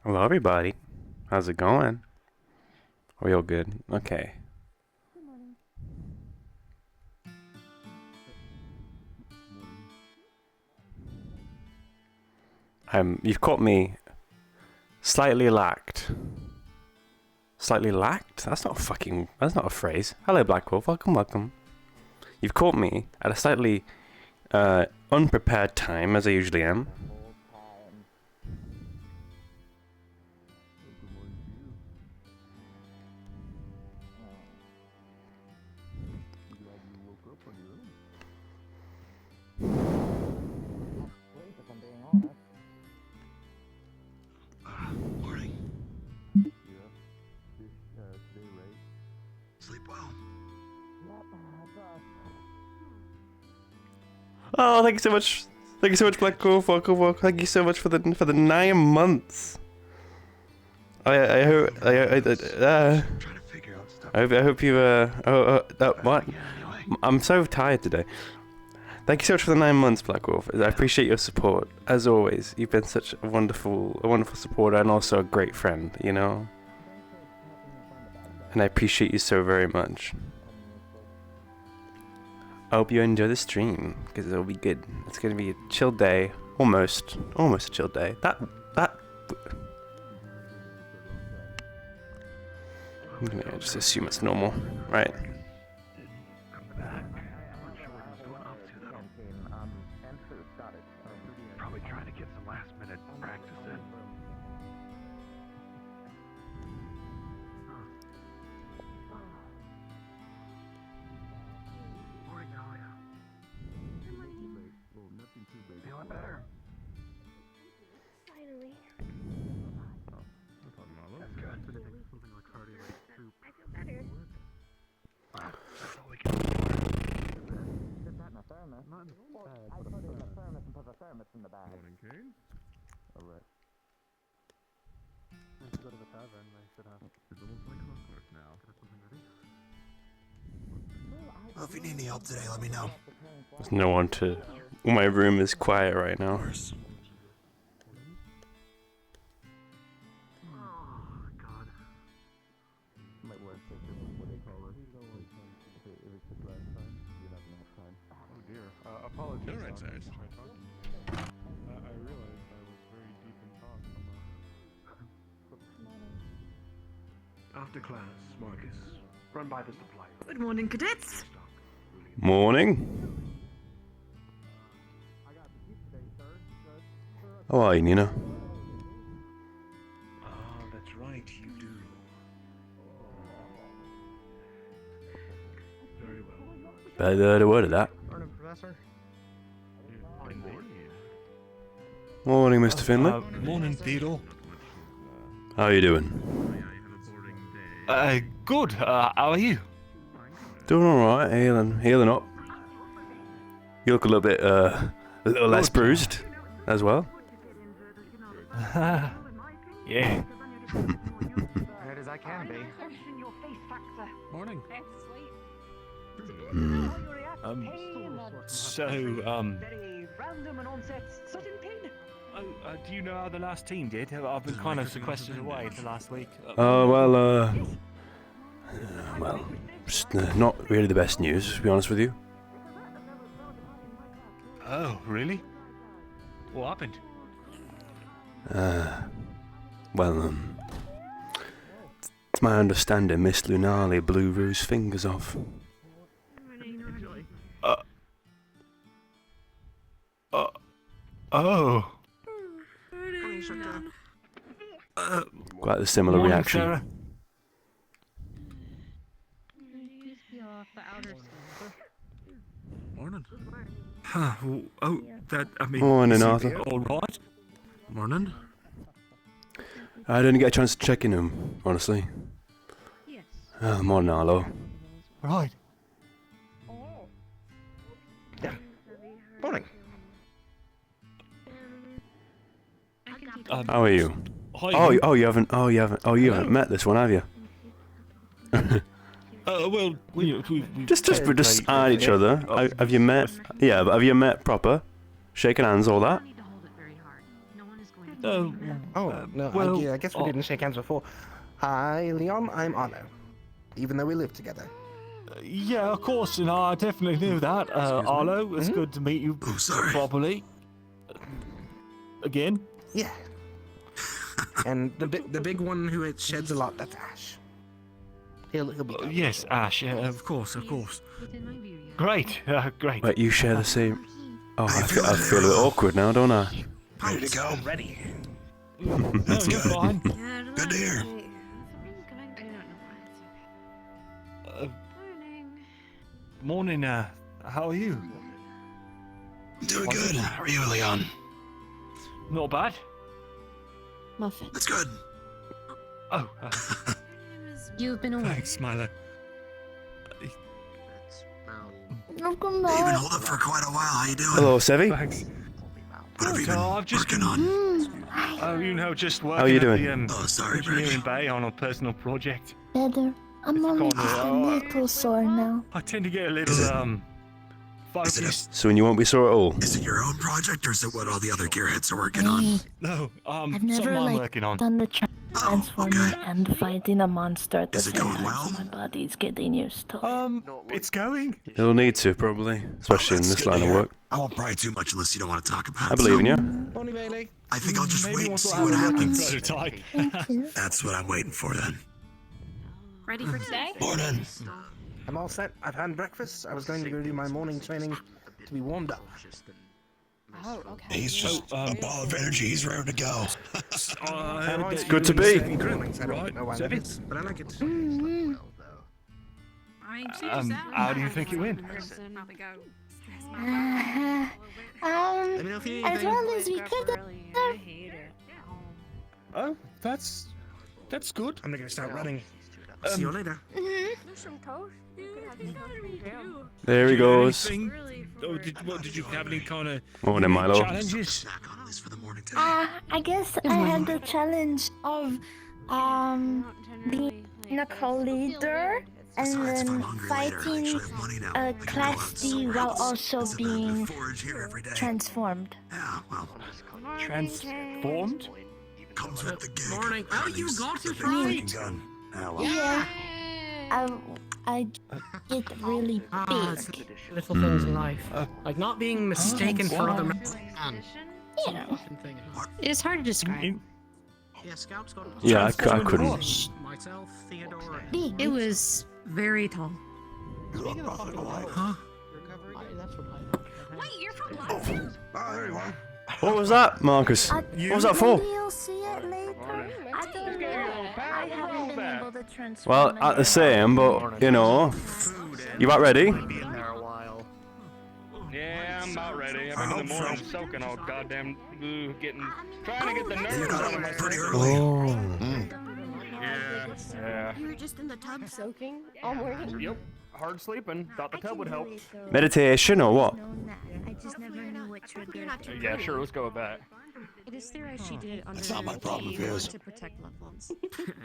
Hello, everybody. How's it going? Are we all good? Okay. You've caught me slightly lacked. Slightly lacked? That's not a phrase. Hello, Black Wolf. Welcome, welcome. You've caught me at a slightly unprepared time, as I usually am. Oh, thank you so much. Thank you so much, Black Wolf. Welcome. Thank you so much for the 9 months. I hope you what? I'm so tired today. Thank you so much for the 9 months, Black Wolf. I appreciate your support as always. You've been such a wonderful supporter and also a great friend, you know. And I appreciate you so very much. I hope you enjoy the stream, because it'll be good. It's gonna be a chill day, almost a chill day. I'm gonna just assume it's normal, right? Probably trying to get some last-minute practice in. Morning, Dahlia. Feeling better? Finally. That's good. I feel better. That's all we can do. Put that in a thermos. I put it in a thermos and put the thermos in the bag. Morning, Kane. Alright. Let's go to the tavern. They should have. It's almost like clockwork now. Get something ready. Well, if you need any help today, let me know. There's no one to. My room is quiet right now. Oh, God. Might work for what they call it. If it was just last time, you'd have enough time. Oh dear. Apologies. You're right, Don, sirs. I tried talking. I realized I was very deep in talk. After class, Marcus, run by the supply room. Good morning, cadets. Morning. How are you, Nina? Ah, that's right, you do. Very well. Better heard a word of that. Morning, Professor. Morning, Mr. Finley. Morning, Theodore. How are you doing? Good. How are you? Doing alright, healing up. You look a little less bruised as well. Yeah. Right as I can be. Morning. So, Very random and onset sudden pain. do you know how the last team did? I've been kind of sequestered away for last week. Well, just not really the best news, to be honest with you. Oh, really? What happened? Well, it's my understanding Miss Lunali blew Rue's fingers off. Oh. Quite a similar Morning, reaction. Sarah. Morning. Huh, oh, that, I mean... Morning, is he Arthur. All right? Morning. I didn't get a chance to check in him, honestly. Morning, Arlo. Right. Morning. How are you? Hi. You haven't met this one, have you? Well, we Just eyed each other. Have you met? Yeah, but have you met proper? Shaking hands, all that? Oh, No, well, I guess we didn't shake hands before. Hi, Leon. I'm Arno. Even though we live together. yeah, of course, and I definitely knew that. Arlo, it's good to meet you Oh, sorry. properly. Again? Yeah. And the big one who sheds a lot, that's Ash. He'll be back. Yes, Ash, of course. Great, great. Wait, you share the same. Oh, I feel a bit awkward now, don't I? Ready to go? Ready. No, you're fine. Good to hear. Morning, how are you? I'm doing good. How are you, Leon? Not bad. Muffin. That's good. Oh, You've been away. thanks, Milo. Welcome Hey, you've been back. holed up for quite a while. How you doing? Hello, Sevi. Thanks. What have you been I've just working on? Oh, you know, just How working you at doing? the Oh, sorry, engineering Brady. bay on a personal project. Better. I'm It's only gone, just a little sore now. I tend to get a little, Is it focused. So you won't be sore at all. Is it your own project, or is it what all the other gearheads are working on? Hey, No, I've something never I'm like working on. done the transforming okay. and fighting a monster at the Is it same going time, well? so my body's getting used to it. It's going. You'll need to, probably. Especially in That's this good line to of hear. work. I won't pry too much unless you don't want to talk about it. I believe in so you. Morning, Bailey. I think I'll just Maybe wait and once see we'll what have a working happens. prototype. Thank you. That's what I'm waiting for then. Ready for today? Morning. I'm all set. I've had breakfast. I was going to go do my morning training to be warmed up. Oh, okay. He's just a ball of energy. He's ready to go. It's good to be. I don't know why that is, but I like it. I mean, How do you think it went? Probably go. As well as we could have. I hate it. Oh, that's good. I'm gonna start running. See you later. Some toast? You could have some toast. There he goes. Oh, did you have any kind of Morning, Milo. challenges? Snack on at least for the morning today. I guess I had the challenge of being a co-leader and Besides, if I'm then hungry later, I fighting actually have money now. a I can go Class out D somewhere while else also instead of having to being forage here every day. transformed. Yeah, well, Transformed? comes with the gig. Morning. Oh, you Running's got the it big right. fucking gun. Ah, well. Yeah, I get really big. Little things in life. Like not being mistaken for other men. You know. It's hard to describe. Yeah, Scout's got Yeah, I couldn't. myself, Theodore. Big. It was very tall. Huh? Wait, you're from Latvia? Oh, there you are. What was that, Marcus? What was that for? Maybe you'll see it later. I don't know. I haven't been able to transform. Well, at the same, but, you know. You about ready? Yeah, I'm about ready. I've been in the morning soaking all goddamn trying to get the You nerves got out of my up pretty early. Yeah. You were just in the tub soaking all morning. Yep. Hard sleeping. Thought the tub would help. Meditation or what? I just never knew what triggered. Yeah, sure. Let's go with that. It is theorized she did it under That's not my problem, the Fizz. to protect loved ones.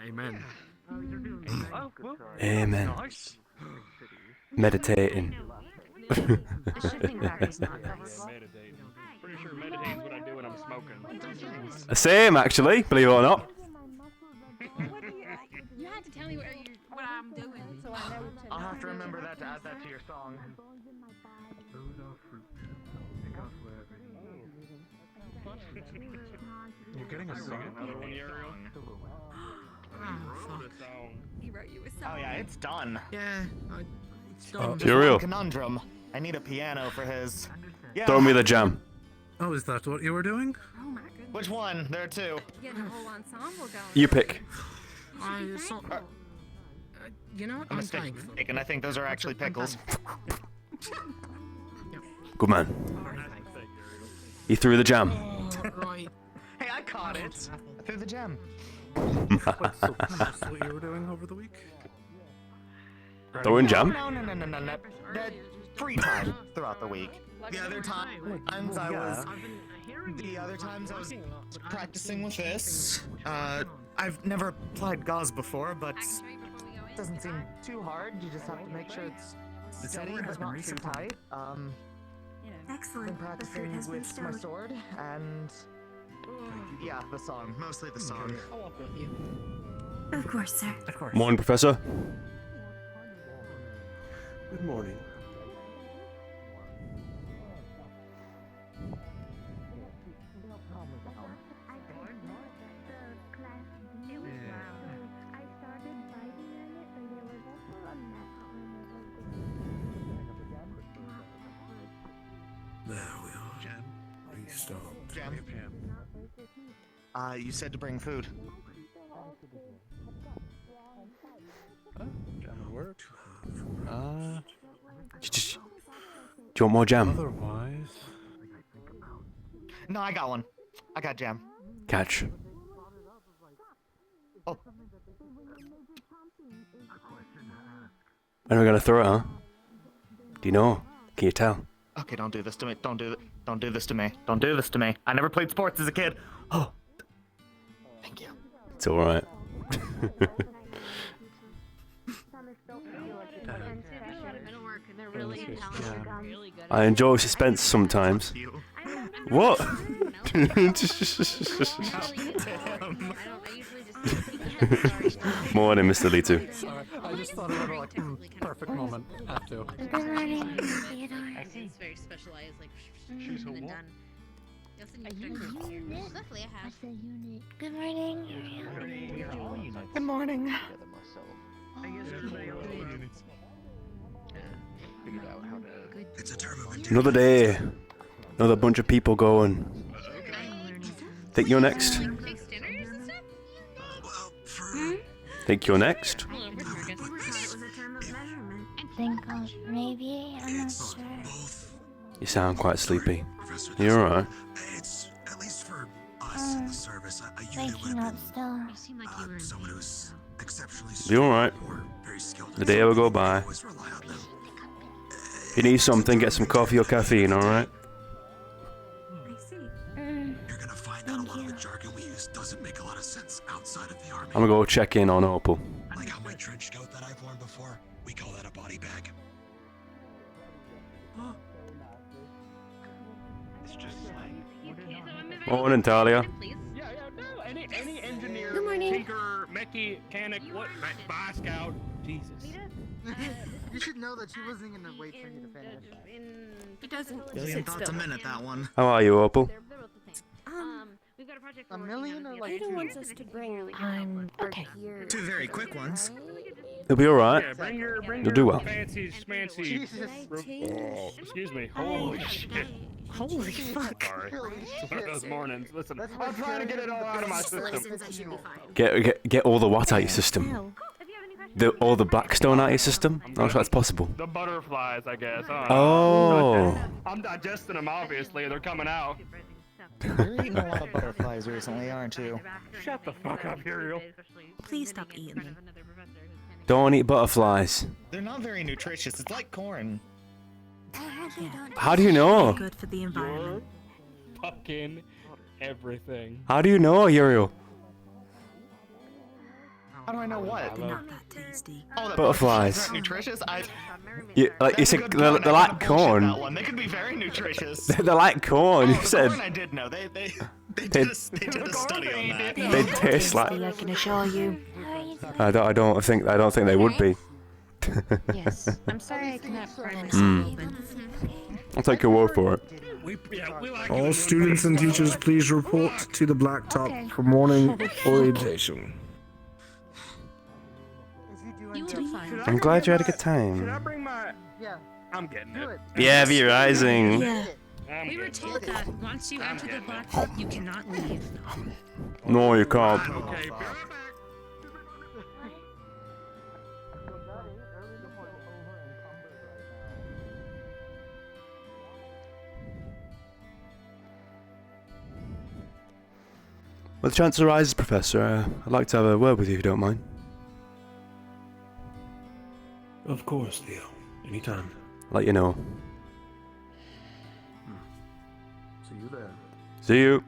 Amen. Oh, well. Amen. Nice. Meditating. The shifting back is not nice. Meditating. Pretty sure meditating's what I do when I'm smoking. Same, actually, believe it or not. You had to tell me what I'm doing, so I know. I'll have to remember that to add that to your song. Those are fruits. Pick off wherever You're getting a song? Another one, Uriel? He wrote you a Oh song. yeah, it's done. Yeah, it's done. Just Uriel. one conundrum. I need a piano for his. Yeah. Throw me the jam. Oh, is that what you were doing? Oh my goodness. Which one? There are two. Get the whole ensemble going. You pick. You know what? I'm I'm thankful. mistaken. I think those are actually pickles. Good man. He threw the jam. Right. Hey, I caught it. I threw the gem. That's what you were doing over the week? Throwing jam? No. Free time throughout the week. The other times I was. The other times I was practicing with this. I've never applied gauze before, but it doesn't seem too hard. You just have to make sure it's steady but not too tight. Been Excellent. practicing with my sword, and Yeah, the song. Mostly the song. I'll walk with you. Of course, sir. Of course. Morning, Professor. Good morning. There we are. Jen. Restart. Jen. You said to bring food. Jam and work. Do you want more jam? Otherwise, No, I got one. I got jam. Catch. Oh. When are we gonna throw it, huh? Do you know? Can you tell? Okay, don't do this to me. Don't do this to me. Don't do this to me. I never played sports as a kid. Oh. Thank you. It's alright. I enjoy suspense sometimes. You. What? Morning, Mr. Litu. sorry, I just thought of it like, perfect moment. Have to. Good morning, Theodore. It's very specialized, like She's a and what? done. Yes, and you Luckily, I have. Good morning. Good morning. It's a term of Another day. Another bunch of people going. Think you're next? Fix dinners and stuff. well, for Think you're next? Think maybe, I'm not sure. both You sound quite sleepy. Professor. You alright? It's at least for us in the service. A unit Waking weapon. up still. Seem like you were. Someone who's exceptionally You alright? or very skilled. The day will go by. Always rely on them. If you need something, get some coffee or caffeine, alright? You're gonna find out a lot of the jargon we use doesn't make a lot of sense outside of the army. I'm gonna go check in on Opal. Like how my trench coat that I've worn before, we call that a body bag. It's just like. Morning, Talia. Please. Yeah, no. Any engineer, Good morning. tinker, mechanic, what? Boy Scout. Jesus. You should know that she wasn't gonna wait for you to finish. He doesn't. Billion thoughts a minute, that one. How are you, Opal? They're both the same. We've got a project. A million or like Peter two? wants us to bring, okay. Two very quick ones. You'll be alright. Yeah, bring You'll your do well. fancy schmancy. Jesus. Oh, excuse me. Holy shit. Holy fuck. Sorry. Holy It's one of those shit. mornings. Listen, That's I'm what trying to get it all out of my carries system. I should be fine. Get all the what out of your system? All the Blackstone out of your system? I'm not sure that's possible. The butterflies, I guess. I don't Oh. know. I'm digesting them, obviously. They're coming out. You're eating a lot of butterflies recently, aren't you? Shut the fuck up, Ariel. Please stop eating. Don't eat butterflies. They're not very nutritious. It's like corn. How do you know? Good for the You're environment. fucking everything. How do you know, Uriel? How do I know what? Not that tasty. Oh, that Butterflies. aren't nutritious? You, like, That's it's a a, good they're, point. they're I like kinda bullshit that corn. one. They could be very nutritious. They're like corn. You the said corn I did know. They They- did a study on that. they taste like. I can assure you. I don't think they would be. Yes. I'm sorry I cannot find Mm. I'll take your word for it. We like All students and teachers, please report to the blacktop for morning orientation. You will be fine. I'm glad you had a good Should I time. bring my... Yeah. I'm getting Do it. it. Yeah, V Rising. Yeah. I'm We were getting told that once you enter the blacktop, you cannot leave. No, you can't. it. Okay. Well, the chance arises, Professor. I'd like to have a word with you, if you don't mind. Of course, Theo. Anytime. Let you know. See you there. See you.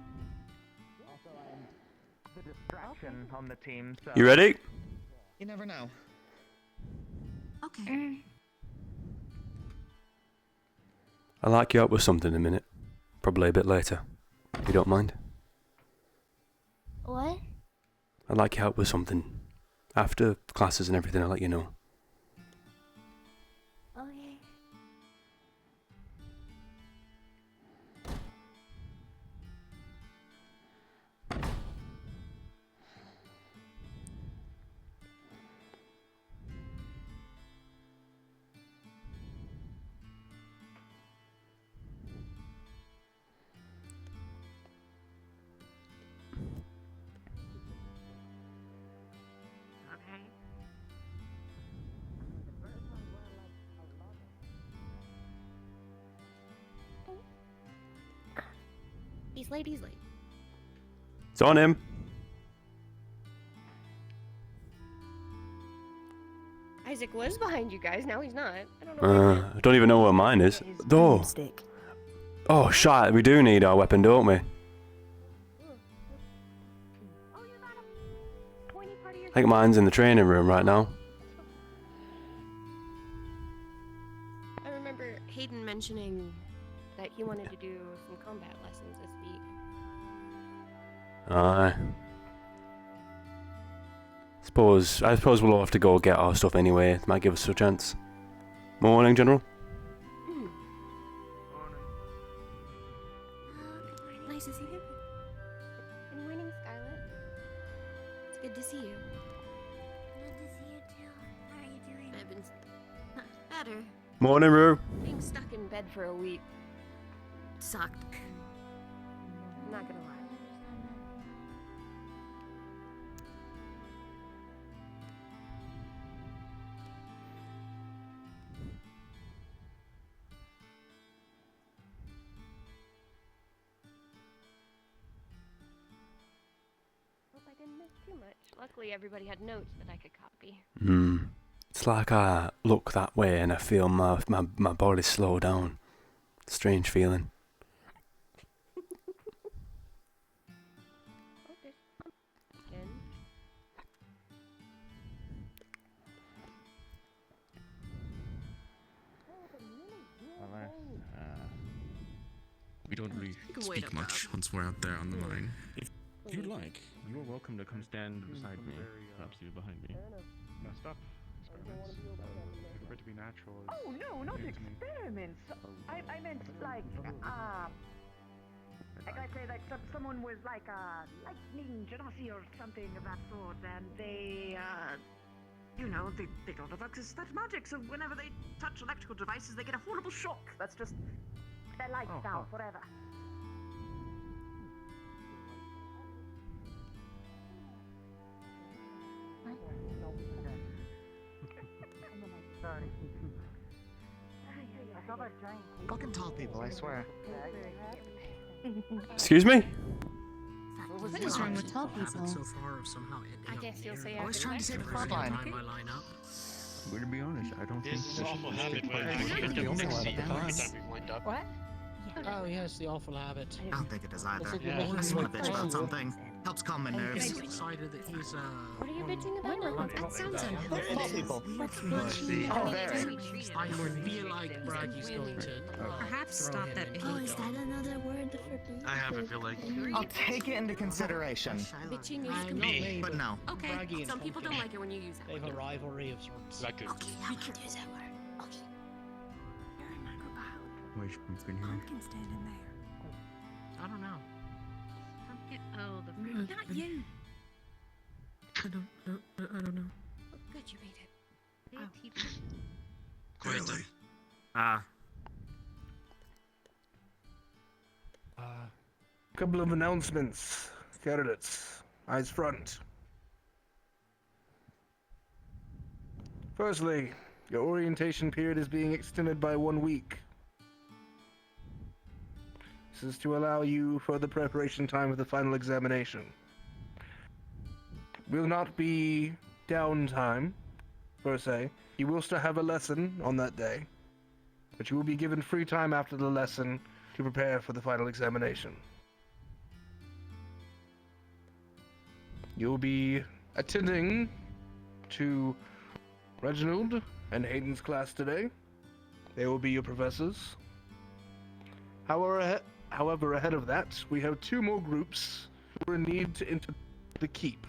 The distraction on the team. So. You ready? You never know. Okay. I'll like you up with something in a minute. Probably a bit later. If you don't mind. I'd like your help with something. After classes and everything, I'll let you know. Okay. He's late, he's late. It's on him. Isaac was behind you guys, now he's not. I don't know. I don't even know where mine is. Though. Oh, shit, we do need our weapon, don't we? I think mine's in the training room right now. I remember Hayden mentioning that he wanted to do some combat lessons this week. Aye. I suppose we'll all have to go get our stuff anyway. It might give us a chance. Morning, General. Nice to see you. Good morning, Scarlett. It's good to see you. Good to see you too. How are you doing? I've been better. Morning, Roo. Being stuck in bed for a week sucked. I'm not gonna lie. Hope I didn't miss too much. Luckily, everybody had notes that I could copy. It's like I look that way and I feel my body slow down. Strange feeling. We don't really can wait speak up much once we're out there on the line. If you'd like, you are welcome to come stand beside me. Perhaps you behind me. Messed up experiments. I prefer to be natural. Oh no, not experiments. I meant like I say like someone was like a lightning genasi or something of that sort, and they you know, they don't have access to that magic, so whenever they touch electrical devices they get a horrible shock. That's just their lifestyle forever. Fucking tall people, I swear. Excuse me? What is wrong with tall people? So far of somehow I guess you'll say I was after trying to the say the lecture. front line. But to be honest, I don't think This this awful is habit part where of you the get the only next one seat at the every time. time we wind up. What? Oh, yes, the awful habit. I don't think it is either. Looks like Yeah. you're I just making want to me bitch about crazy. something. Helps calm my nerves. excited that he's What are you bitching about? That sounds unhealthy. Tall people. What's bitching? Oh, very. I feel like Braggy's going to Perhaps throw him into Oh, is the that another word for I have a feeling. I'll take it into consideration. Bitching is I'm not complete. me, But no. Okay, Braggy and some people don't Pumpkin. like it when you use that They have word. a rivalry of sorts. Like it. Okay, I won't use that word. Okay. You're a microbiome. Where's Pumpkin here? Pumpkin standing there. I don't know. Oh, the fruit. Not you. I don't know. Oh, good, you made it. Clearly. Couple of announcements. Candidates, eyes front. Firstly, your orientation period is being extended by 1 week. This is to allow you further preparation time for the final examination. Will not be downtime, per se. You will still have a lesson on that day, but you will be given free time after the lesson to prepare for the final examination. You'll be attending to Reginald and Hayden's class today. They will be your professors. However, ahead of that, we have 2 more groups who are in need to enter the keep.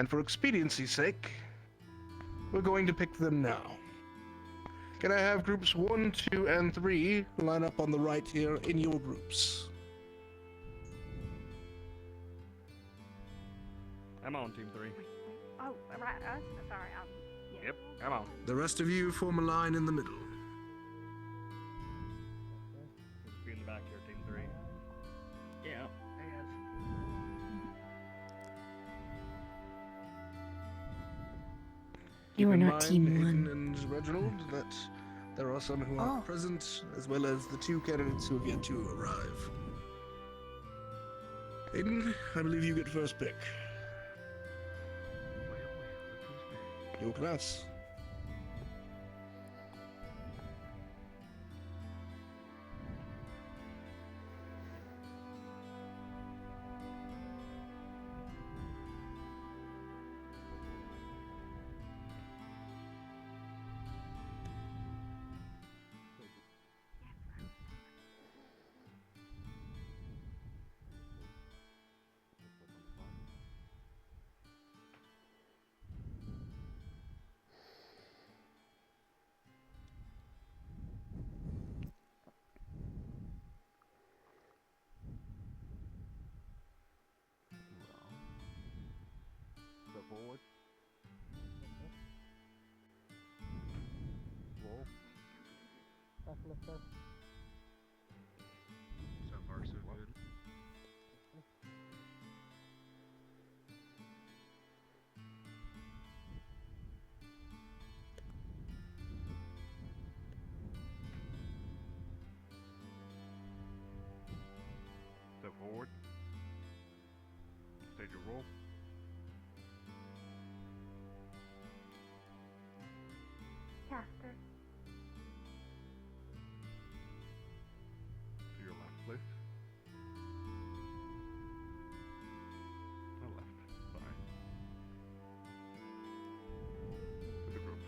And for expediency's sake, we're going to pick them now. Can I have groups 1, 2, and 3 line up on the right here in your groups? I'm on team 3. Oh, right, us? Sorry, yeah. Yep, I'm on. The rest of you form a line in the middle. Be in the back here, team 3. Yeah. You are Keep in not mind, team Hayden 1. and Reginald, that there are some who aren't present, as well as the 2 candidates who have yet to arrive. Hayden, I believe you get first pick. Your class. Step forward. Roll. So far, so good. Step forward. Stage your roll. Caster. To your left, please. To the left. Sorry. To the group.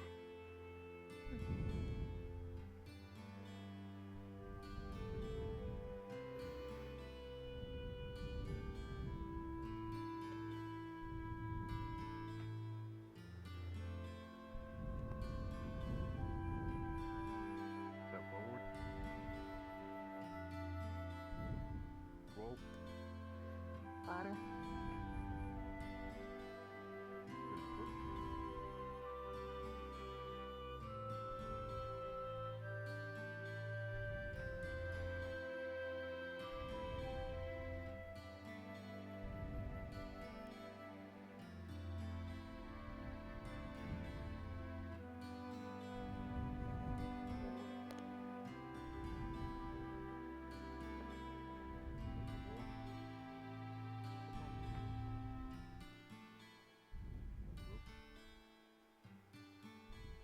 Step forward. Roll. Otter. To the group.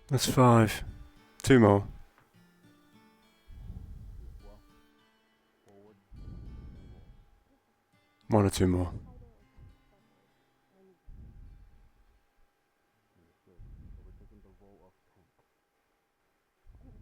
That's 5. 2 more. Forward. 1 or 2 more. Understood. So we're taking the role of tank. Group.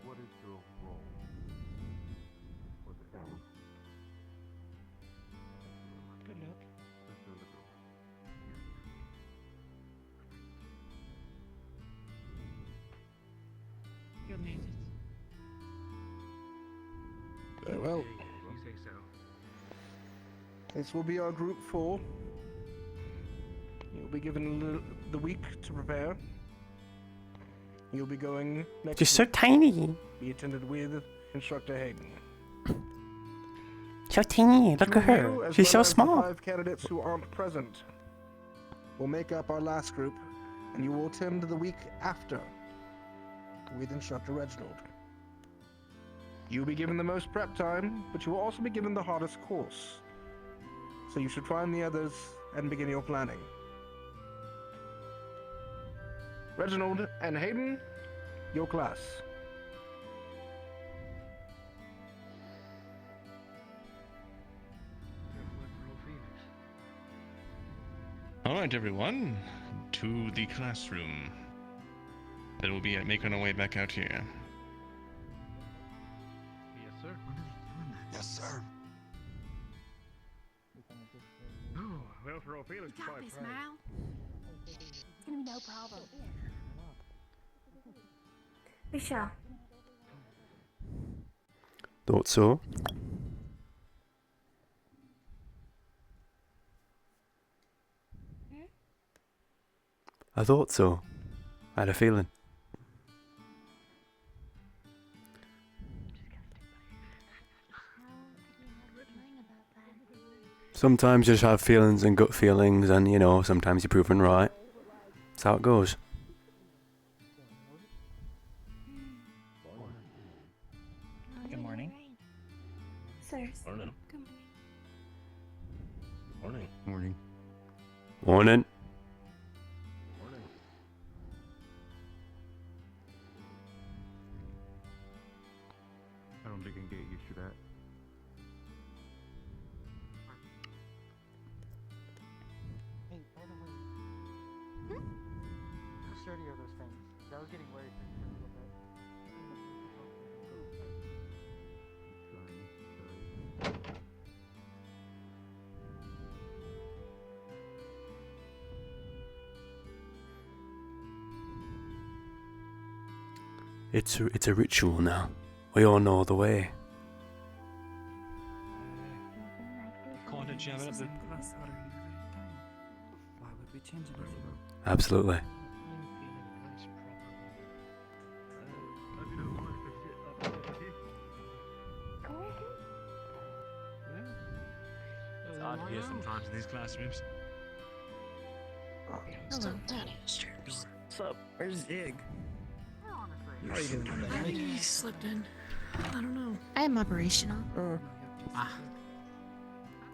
What is your role for the day? Good luck. Let's do the group. You'll need it. Very well. You say so. This will be our group 4. You'll be given the week to prepare. You'll be going next She's so week. tiny. Be attended with Instructor Hayden. So tiny. Look Two at of you, her. as She's well so as the small. 5 candidates who aren't present will make up our last group, and you will attend the week after with Instructor Reginald. You'll be given the most prep time, but you will also be given the hardest course. So you should find the others and begin your planning. Reginald and Hayden, your class. All right, everyone, to the classroom. Then we'll be making our way back out here. Yes, sir. Yes, sir. Well, for all Felix, You got this, Mal. It's gonna be no problem. Michelle. Thought so. I thought so. I had a feeling. Sometimes you just have feelings and gut feelings, and you know, sometimes you're proven right. That's how it goes. Good morning. Sirs. Morning. Good Morning. Morning. Morning. I don't think I can get used to that. Hey, by the way, how sturdy are those things? I was getting worried for a little bit. It's a ritual now. We all know the way. Can't jam it up the... Why would we change anything? Absolutely. It's odd here sometimes in these classrooms. Hello, Daddy. What's up? Where's Zig? How are you doing today? I think he slipped in. I don't know. I am operational.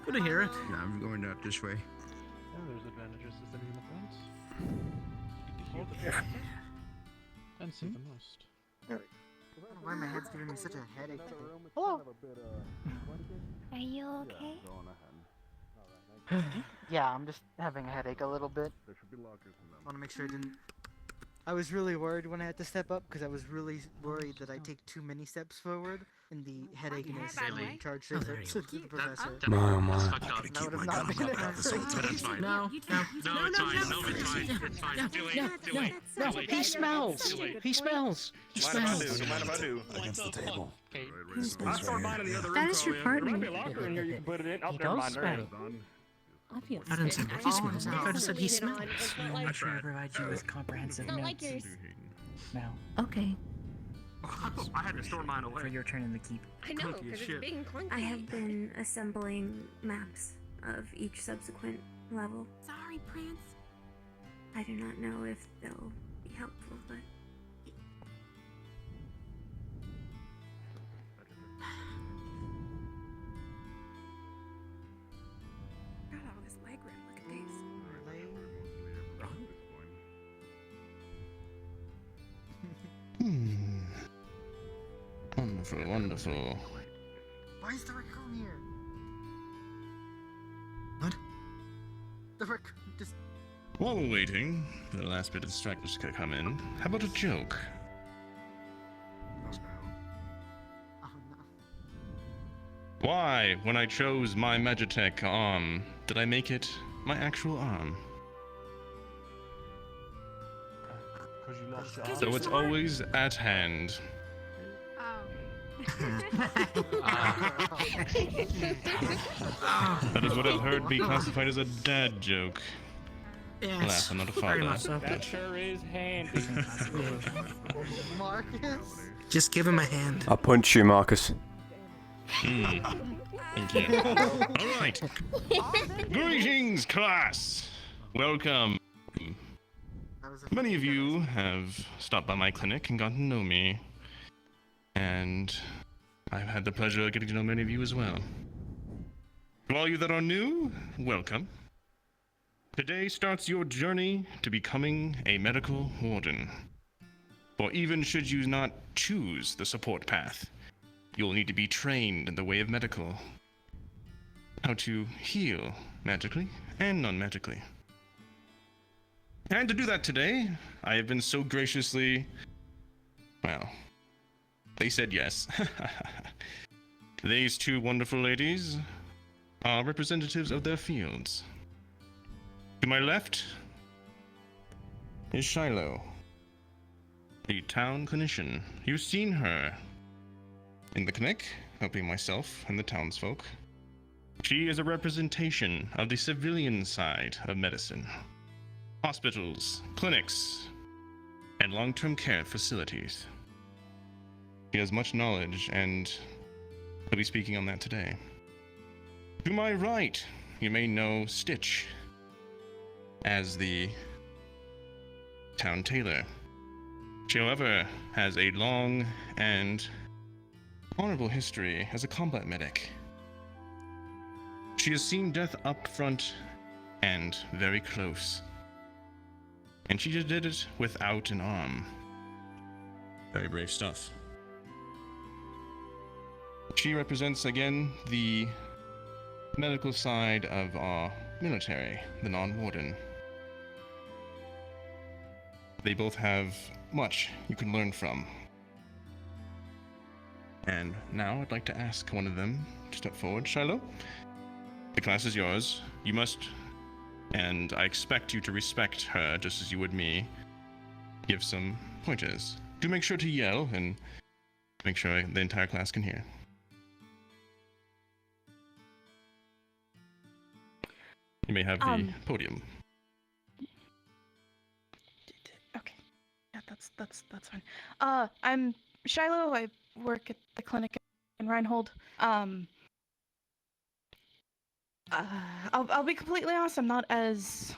Good to hear it. Yeah, I'm going out this way. Yeah, there's advantages to sending my friends. Good to hear the best. And see the most. Why my head's giving me such a headache today? Hello. Are you okay? Yeah, I'm just having a headache a little bit. There should be lockers in them. Want to make sure I didn't. I was really worried when I had to step up because I was really worried that I take too many steps forward and the headachiness and charge to the professor. My oh my. That would have not been it. No, it's fine. It's fine. Too late. No, he smells. He smells. He Mind smells. if I do? Against the table. I'll store mine in the other room. That is your There might partner. be a locker in here you can put it in. Oh, He never does mind. There ain't. smell. I feel I didn't say that he smells. I just said he smells. I'm sure I provide you with comprehensive Not like notes. yours. Now, Okay. I had to store mine away. for your turn in the keep. I know, Clunky as because it's shit. big and clunky. I have been assembling maps of each subsequent level. Sorry, Prince. I do not know if they'll be helpful, but got all this leg room. Look at these. Wonderful, wonderful. Why is the raccoon here? What? The raccoon just. While we're waiting for the last bit of distractions to come in, how about a joke? Oh no. Why, when I chose my Magitech arm, did I make it my actual arm? Because you lost your So it's always at hand. That is what I've heard be classified as a dad joke. Yes. Alas, I'm not a Very father. much so. That sure is handy. Marcus? Just give him a hand. I'll punch you, Marcus. Thank you. Alright. Greetings, class! Welcome. Many of you have stopped by my clinic and gotten to know me. And I've had the pleasure of getting to know many of you as well. To all you that are new, welcome. Today starts your journey to becoming a medical warden. For even should you not choose the support path, you'll need to be trained in the way of medical. How to heal magically and non-magically. And to do that today, I have been so graciously... well, they said yes. These two wonderful ladies are representatives of their fields. To my left is Shiloh, the town clinician. You've seen her in the clinic, helping myself and the townsfolk. She is a representation of the civilian side of medicine. Hospitals, clinics, and long-term care facilities. She has much knowledge, and he'll be speaking on that today. To my right, you may know Stitch as the town tailor. She, however, has a long and honorable history as a combat medic. She has seen death up front and very close. And she did it without an arm. Very brave stuff. She represents, again, the medical side of our military, the non-warden. They both have much you can learn from. And now I'd like to ask one of them to step forward. Shiloh, the class is yours. You must, and I expect you to respect her just as you would me, give some pointers. Do make sure to yell and make sure the entire class can hear. You may have the podium. Okay. Yeah, that's fine. I'm Shiloh. I work at the clinic in Reinhold. I'll be completely honest, I'm not as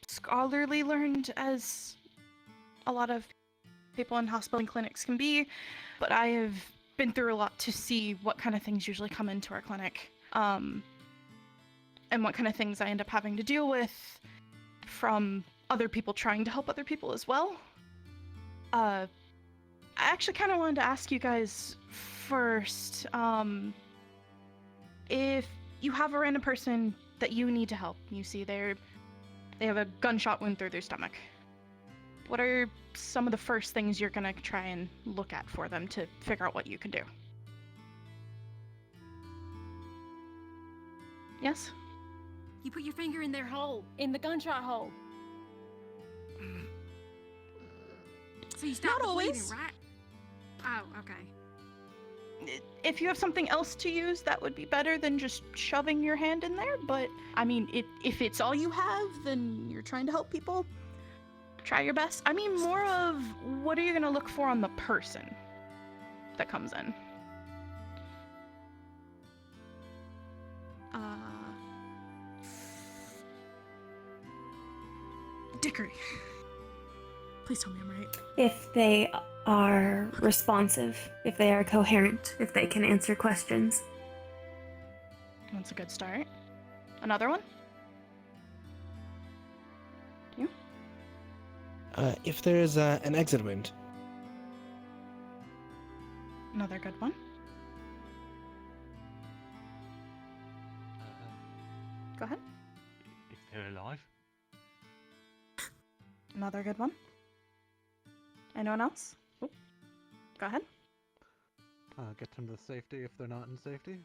scholarly learned as a lot of people in hospital and clinics can be, but I have been through a lot to see what kind of things usually come into our clinic. And what kind of things I end up having to deal with from other people trying to help other people as well. I actually kind of wanted to ask you guys first, if you have a random person that you need to help, you see they have a gunshot wound through their stomach, what are some of the first things you're gonna try and look at for them to figure out what you can do? Yes? You put your finger in their hole, in the gunshot hole. So you stop Not the bleeding, always. right? Oh, okay. If you have something else to use, that would be better than just shoving your hand in there, but I mean, if it's all you have, then you're trying to help people, try your best. I mean, more of what are you gonna look for on the person that comes in? Dickery. Please tell me I'm right. If they are responsive, if they are coherent, if they can answer questions. That's a good start. Another one? You? If there is an exit wound. Another good one. Go ahead. If they're alive. Another good one. Anyone else? Oop. Go ahead. Get them to safety if they're not in safety.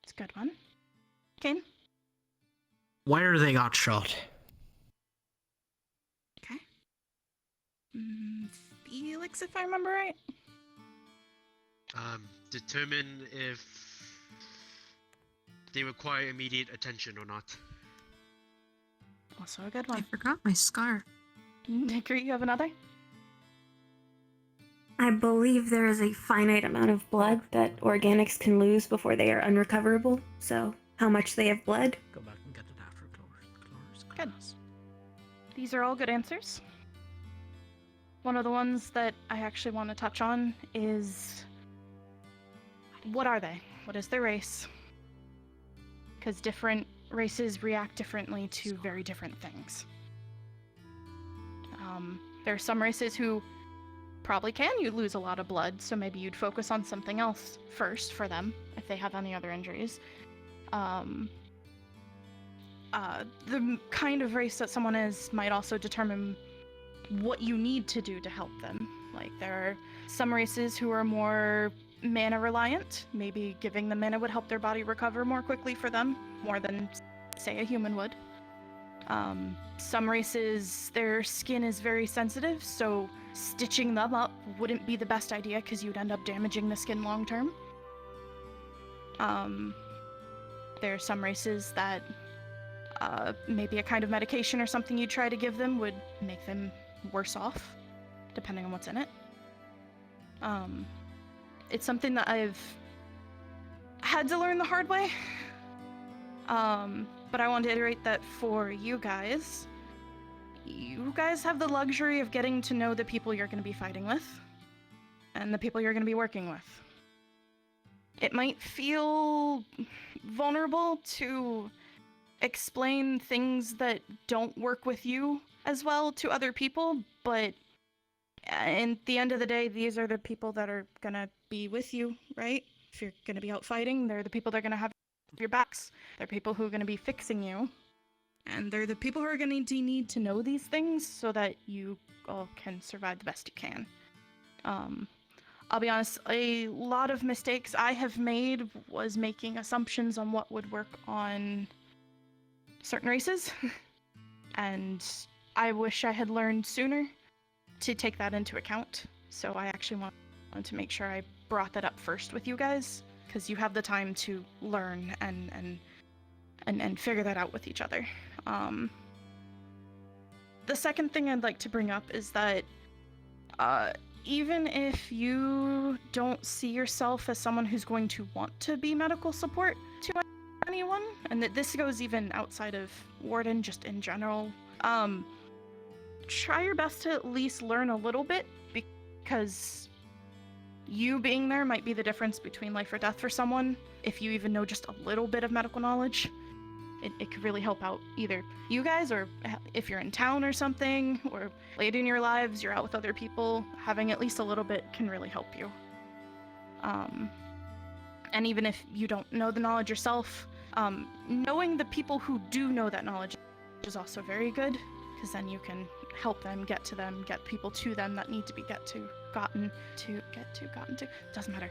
It's a good one. Kane? Where they got shot. Okay. Felix, if I remember right. Determine if they require immediate attention or not. Also a good one. I forgot my scar. Dickery, you have another? I believe there is a finite amount of blood that organics can lose before they are unrecoverable, so how much they have bled. Go back and get it after Cloris. Good. These are all good answers. One of the ones that I actually want to touch on is... what are they? What is their race? Because different races react differently to very different things. There are some races who probably can you lose a lot of blood, so maybe you'd focus on something else first for them if they have any other injuries. The kind of race that someone is might also determine what you need to do to help them. Like, there are some races who are more mana reliant. Maybe giving them mana would help their body recover more quickly for them, more than, say, a human would. Some races, their skin is very sensitive, so stitching them up wouldn't be the best idea because you'd end up damaging the skin long term. There are some races that maybe a kind of medication or something you try to give them would make them worse off, depending on what's in it. It's something that I've had to learn the hard way. But I want to iterate that for you guys have the luxury of getting to know the people you're going to be fighting with and the people you're going to be working with. It might feel vulnerable to explain things that don't work with you as well to other people, but at the end of the day, these are the people that are going to be with you, right? If you're going to be out fighting, they're the people that are going to have your backs. They're people who are going to be fixing you. And they're the people who are going to need to know these things so that you all can survive the best you can. I'll be honest, a lot of mistakes I have made was making assumptions on what would work on certain races. And I wish I had learned sooner to take that into account. So I actually wanted to make sure I brought that up first with you guys, because you have the time to learn and figure that out with each other. The second thing I'd like to bring up is that even if you don't see yourself as someone who's going to want to be medical support to anyone, and that this goes even outside of Warden, just in general, try your best to at least learn a little bit, because you being there might be the difference between life or death for someone. If you even know just a little bit of medical knowledge, it could really help out either you guys, or if you're in town or something, or later in your lives you're out with other people, having at least a little bit can really help you. And even if you don't know the knowledge yourself, knowing the people who do know that knowledge is also very good, because then you can help them, get people to them that need to be gotten to, doesn't matter.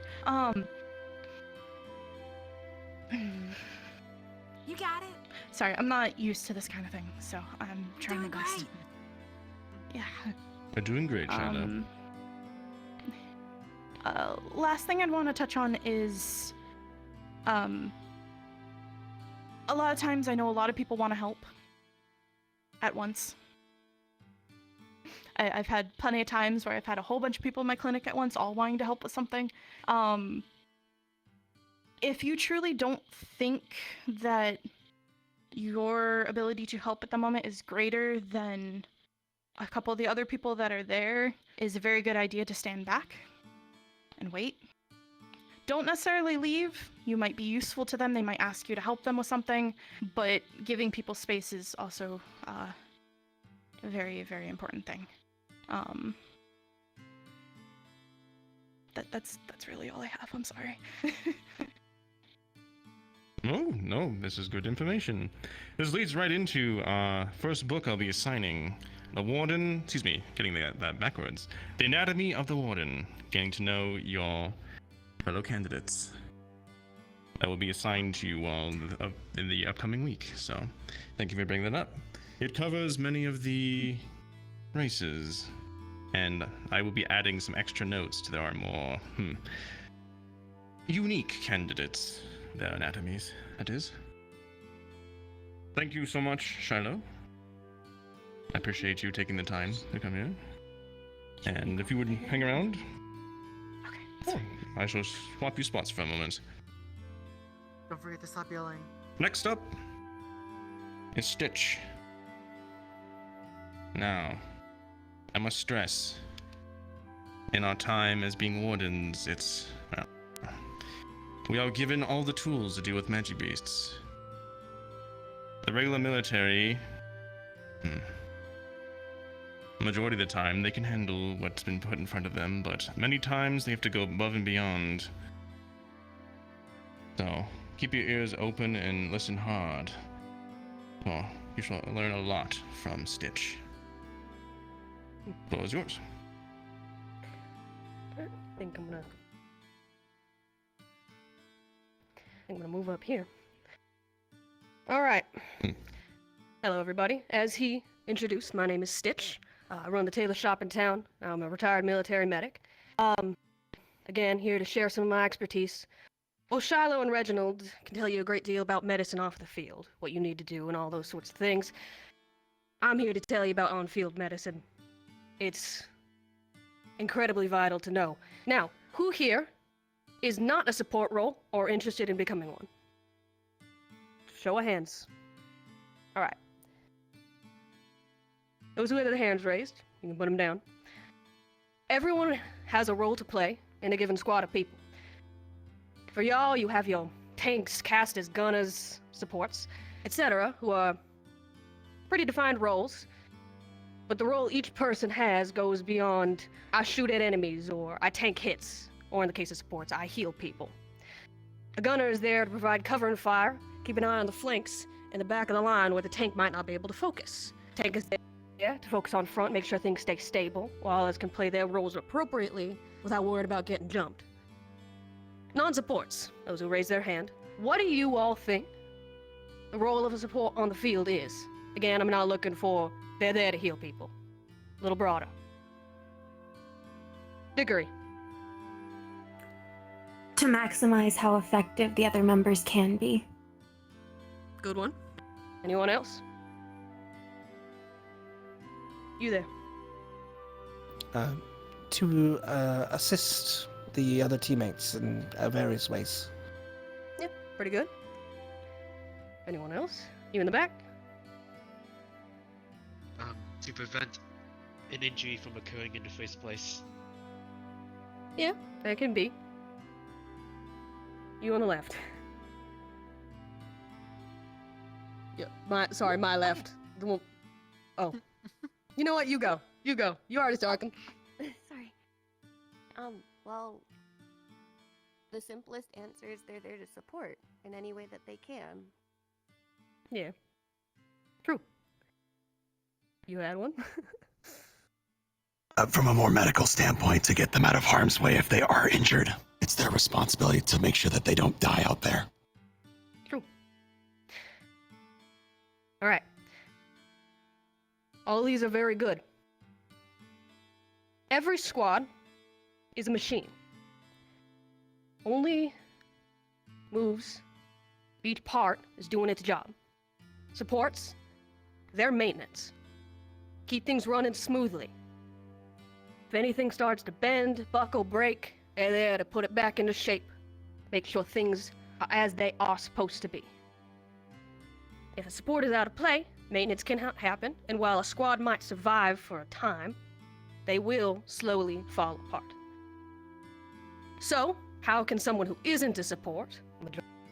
You got it. Sorry, I'm not used to this kind of thing, so I'm trying my best. Yeah. You're doing great, Shiloh. Last thing I'd want to touch on is, a lot of times I know a lot of people want to help at once. I've had plenty of times where I've had a whole bunch of people in my clinic at once, all wanting to help with something. If you truly don't think that your ability to help at the moment is greater than a couple of the other people that are there, is a very good idea to stand back and wait. Don't necessarily leave. You might be useful to them. They might ask you to help them with something, but giving people space is also a very, very important thing. That's really all I have. I'm sorry. Oh, no, this is good information. This leads right into our first book I'll be assigning. The Warden, getting that backwards. The Anatomy of the Warden, getting to know your fellow candidates. That will be assigned to you all in the upcoming week, so thank you for bringing that up. It covers many of the races, and I will be adding some extra notes to their more, unique candidates. Their anatomies, that is. Thank you so much, Shiloh. I appreciate you taking the time to come here. And if you would hang around, okay. I shall swap you spots for a moment. Don't forget to stop yelling. Next up is Stitch. Now, I must stress, in our time as being wardens, we are given all the tools to deal with magic beasts. The regular military, majority of the time, they can handle what's been put in front of them, but many times they have to go above and beyond. So, keep your ears open and listen hard. Well, you shall learn a lot from Stitch. The floor is yours. I think I'm gonna move up here. All right. Hello, everybody. As he introduced, my name is Stitch. I run the tailor shop in town. I'm a retired military medic. Again, here to share some of my expertise. Well, Shiloh and Reginald can tell you a great deal about medicine off the field, what you need to do and all those sorts of things. I'm here to tell you about on-field medicine. It's incredibly vital to know. Now, who here is not a support role or interested in becoming one? Show of hands. All right. Those who have their hands raised, you can put them down. Everyone has a role to play in a given squad of people. For y'all, you have your tanks, casters, gunners, supports, etc., who are pretty defined roles. But the role each person has goes beyond, I shoot at enemies, or I tank hits, or in the case of supports, I heal people. A gunner is there to provide cover and fire, keep an eye on the flanks, in the back of the line where the tank might not be able to focus. Tank is there to focus on front, make sure things stay stable, while others can play their roles appropriately without worrying about getting jumped. Non-supports, those who raise their hand. What do you all think the role of a support on the field is? Again, I'm not looking for, they're there to heal people. A little broader. Degree. To maximize how effective the other members can be. Good one. Anyone else? You there. To assist the other teammates in various ways. Yep, pretty good. Anyone else? You in the back? To prevent an injury from occurring in the first place. Yeah, that can be. You on the left. Yeah, my left. The one. Oh. You know what? You go. You go. You already talking. Sorry. Well, the simplest answer is they're there to support in any way that they can. Yeah. True. You had one? From a more medical standpoint, to get them out of harm's way if they are injured, it's their responsibility to make sure that they don't die out there. True. All right. All these are very good. Every squad is a machine. Only moves, each part is doing its job. Supports, they're maintenance. Keep things running smoothly. If anything starts to bend, buckle, break, they're there to put it back into shape. Make sure things are as they are supposed to be. If a support is out of play, maintenance can happen, and while a squad might survive for a time, they will slowly fall apart. So, how can someone who isn't a support,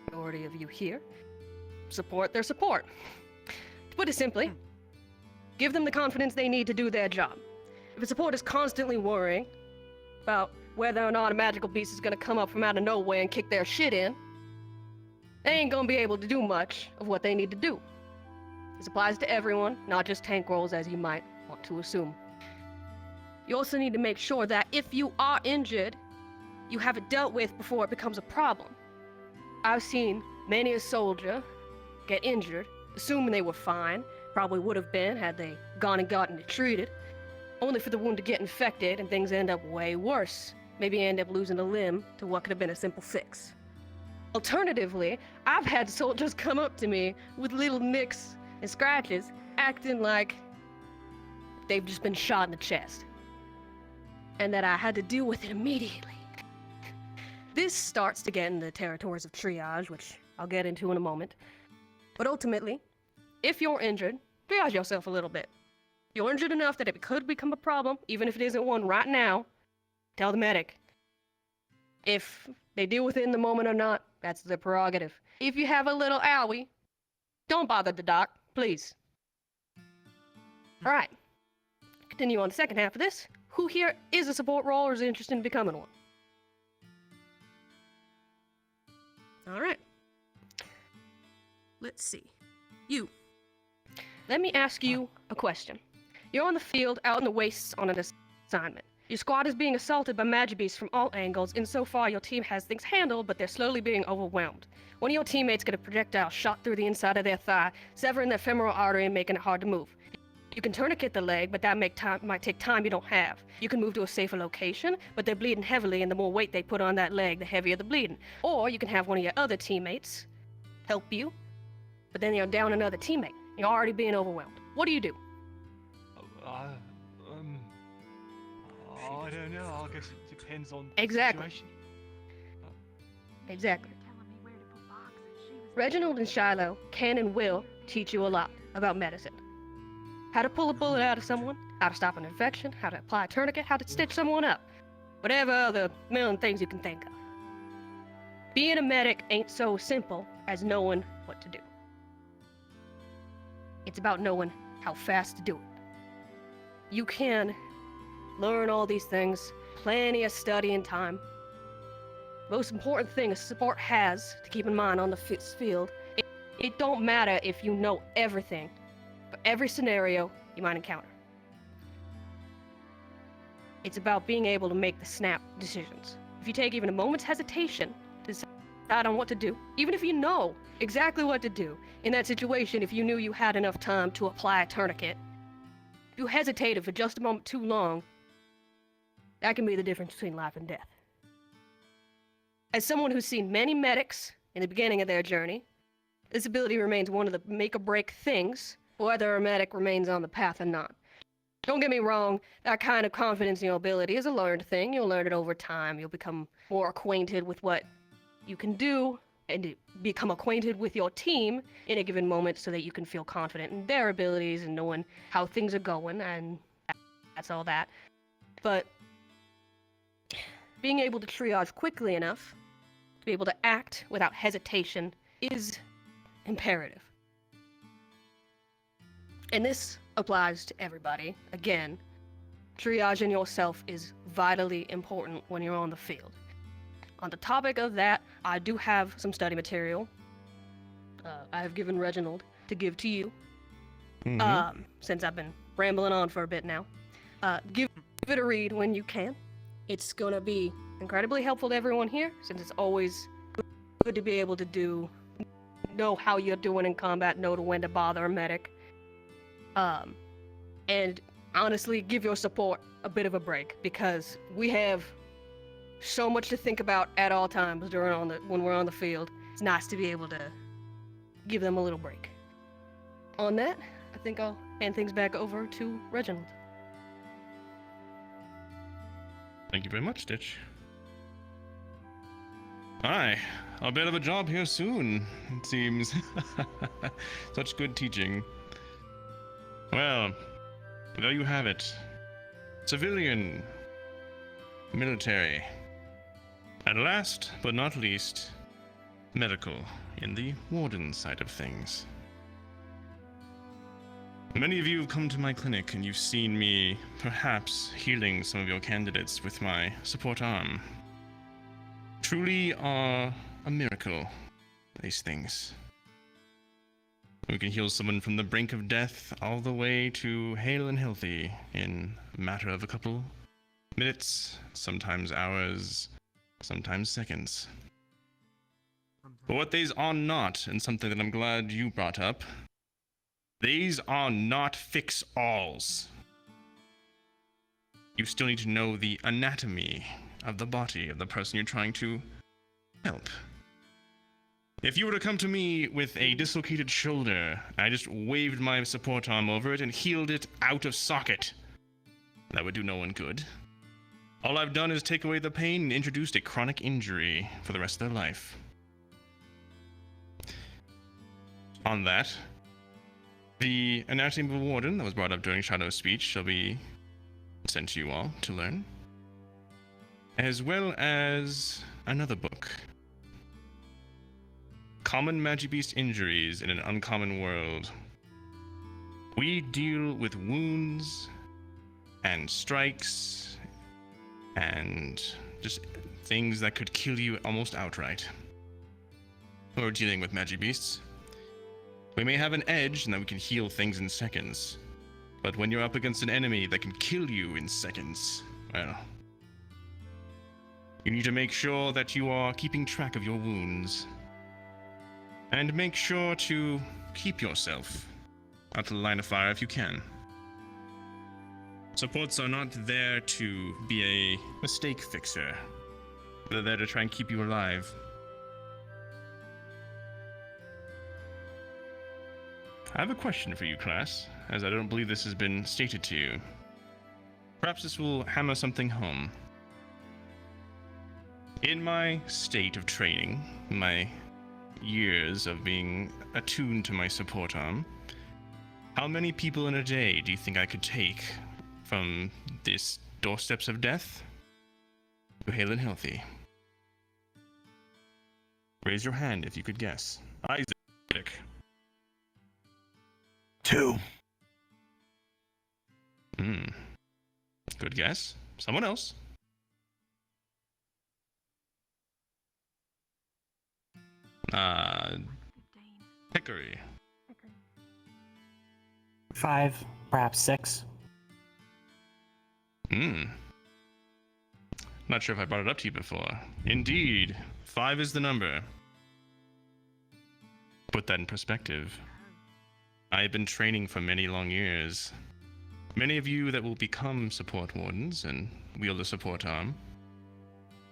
majority of you here, support their support? To put it simply, give them the confidence they need to do their job. If a support is constantly worrying about whether or not a magical beast is gonna come up from out of nowhere and kick their shit in, they ain't gonna be able to do much of what they need to do. This applies to everyone, not just tank roles as you might want to assume. You also need to make sure that if you are injured, you have it dealt with before it becomes a problem. I've seen many a soldier get injured, assuming they were fine, probably would have been had they gone and gotten it treated, only for the wound to get infected and things end up way worse. Maybe end up losing a limb to what could have been a simple fix. Alternatively, I've had soldiers come up to me with little nicks and scratches, acting like they've just been shot in the chest, and that I had to deal with it immediately. This starts to get in the territories of triage, which I'll get into in a moment. But ultimately, if you're injured, triage yourself a little bit. You're injured enough that it could become a problem, even if it isn't one right now, tell the medic. If they deal with it in the moment or not, that's their prerogative. If you have a little owie, Don't bother the doc, please. Alright. Continue on the second half of this. Who here is a support role or is interested in becoming one? Alright. Let's see. You. Let me ask you a question. You're on the field, out in the wastes on an assignment. Your squad is being assaulted by magibeasts from all angles. Insofar, your team has things handled, but they're slowly being overwhelmed. One of your teammates get a projectile shot through the inside of their thigh, severing the femoral artery and making it hard to move. You can tourniquet the leg, but that might take time you don't have. You can move to a safer location, but they're bleeding heavily, and the more weight they put on that leg, the heavier the bleeding. Or you can have one of your other teammates help you, but then you're down another teammate. You're already being overwhelmed. What do you do? I don't know. I guess it depends on Exactly. the situation. Exactly. Reginald and Shiloh can and will teach you a lot about medicine. How to pull a bullet out of someone, how to stop an infection, how to apply a tourniquet, how to stitch someone up. Whatever other million things you can think of. Being a medic ain't so simple as knowing what to do. It's about knowing how fast to do it. You can learn all these things, plenty of study and time. Most important thing a support has to keep in mind on the field, it don't matter if you know everything for every scenario you might encounter. It's about being able to make the snap decisions. If you take even a moment's hesitation to decide on what to do, even if you know exactly what to do, in that situation, if you knew you had enough time to apply a tourniquet, if you hesitated for just a moment too long, that can be the difference between life and death. As someone who's seen many medics in the beginning of their journey, this ability remains one of the make-or-break things, whether a medic remains on the path or not. Don't get me wrong, that kind of confidence in your ability is a learned thing. You'll learn it over time. You'll become more acquainted with what you can do and become acquainted with your team in a given moment so that you can feel confident in their abilities and knowing how things are going, and that's all that. But being able to triage quickly enough to be able to act without hesitation is imperative. And this applies to everybody. Again, triaging yourself is vitally important when you're on the field. On the topic of that, I do have some study material I have given Reginald to give to you. Since I've been rambling on for a bit now. Give it a read when you can. It's gonna be incredibly helpful to everyone here, since it's always good to be able to know how you're doing in combat, know when to bother a medic. And honestly, give your support a bit of a break, because we have so much to think about at all times when we're on the field. It's nice to be able to give them a little break. On that, I think I'll hand things back over to Reginald. Thank you very much, Stitch. Aye, I'll be out of a job here soon, it seems. Such good teaching. Well, there you have it. Civilian. Military. And last but not least, medical in the warden side of things. Many of you have come to my clinic and you've seen me perhaps healing some of your candidates with my support arm. Truly are a miracle, these things. We can heal someone from the brink of death all the way to hale and healthy in a matter of a couple minutes, sometimes hours, sometimes seconds. But what these are not, and something that I'm glad you brought up, these are not fix-alls. You still need to know the anatomy of the body of the person you're trying to help. If you were to come to me with a dislocated shoulder, I just waved my support arm over it and healed it out of socket, that would do no one good. All I've done is take away the pain and introduced a chronic injury for the rest of their life. On that, the anatomy of a warden that was brought up during Shadow's speech shall be sent to you all to learn, as well as another book Common Magibeast injuries in an uncommon world. We deal with wounds and strikes and just things that could kill you almost outright. We're dealing with Magibeasts. We may have an edge in that we can heal things in seconds, but when you're up against an enemy that can kill you in seconds, well, you need to make sure that you are keeping track of your wounds. And make sure to keep yourself out of the line of fire if you can. Supports are not there to be a mistake fixer. They're there to try and keep you alive. I have a question for you, class, as I don't believe this has been stated to you. Perhaps this will hammer something home. In my state of training, my years of being attuned to my support arm, how many people in a day do you think I could take from this doorsteps of death to hale and healthy? Raise your hand if you could guess. Isaac. 2. Good guess. Someone else? Hickory. 5, perhaps 6. Not sure if I brought it up to you before. Indeed, 5 is the number. Put that in perspective. I have been training for many long years. Many of you that will become support wardens and wield a support arm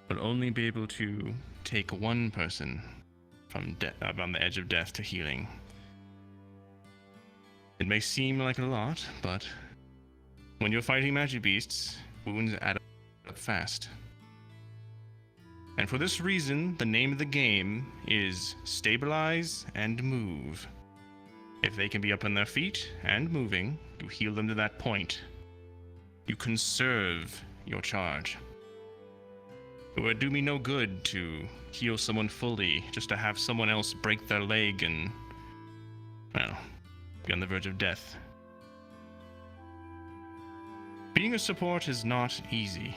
will only be able to take one person from on the edge of death to healing. It may seem like a lot, but when you're fighting Magibeasts, wounds add up fast. And for this reason, the name of the game is Stabilize and Move. If they can be up on their feet and moving, you heal them to that point. You conserve your charge. It would do me no good to heal someone fully just to have someone else break their leg and, well, be on the verge of death. Being a support is not easy.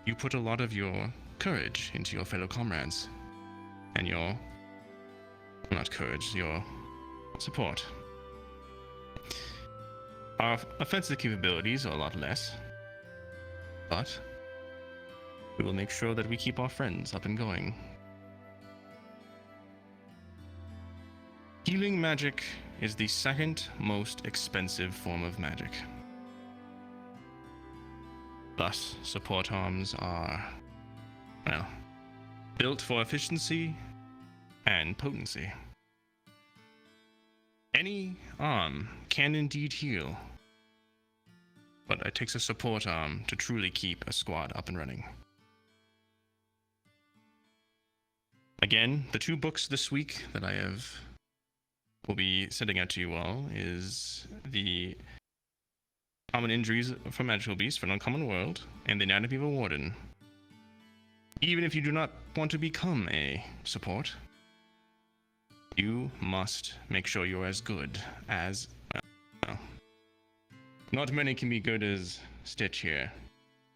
You put a lot of your courage into your fellow comrades and your, not courage, your support. Our offensive capabilities are a lot less, but we will make sure that we keep our friends up and going. Healing magic is the second most expensive form of magic. Thus, support arms are, well, built for efficiency and potency. Any arm can indeed heal, but it takes a support arm to truly keep a squad up and running. Again, the 2 books this week that I will be sending out to you all is the Common Injuries from Magical Beasts for an Uncommon World and the Anatomy of a Warden. Even if you do not want to become a support, you must make sure you're as good as, well, not many can be good as Stitch here,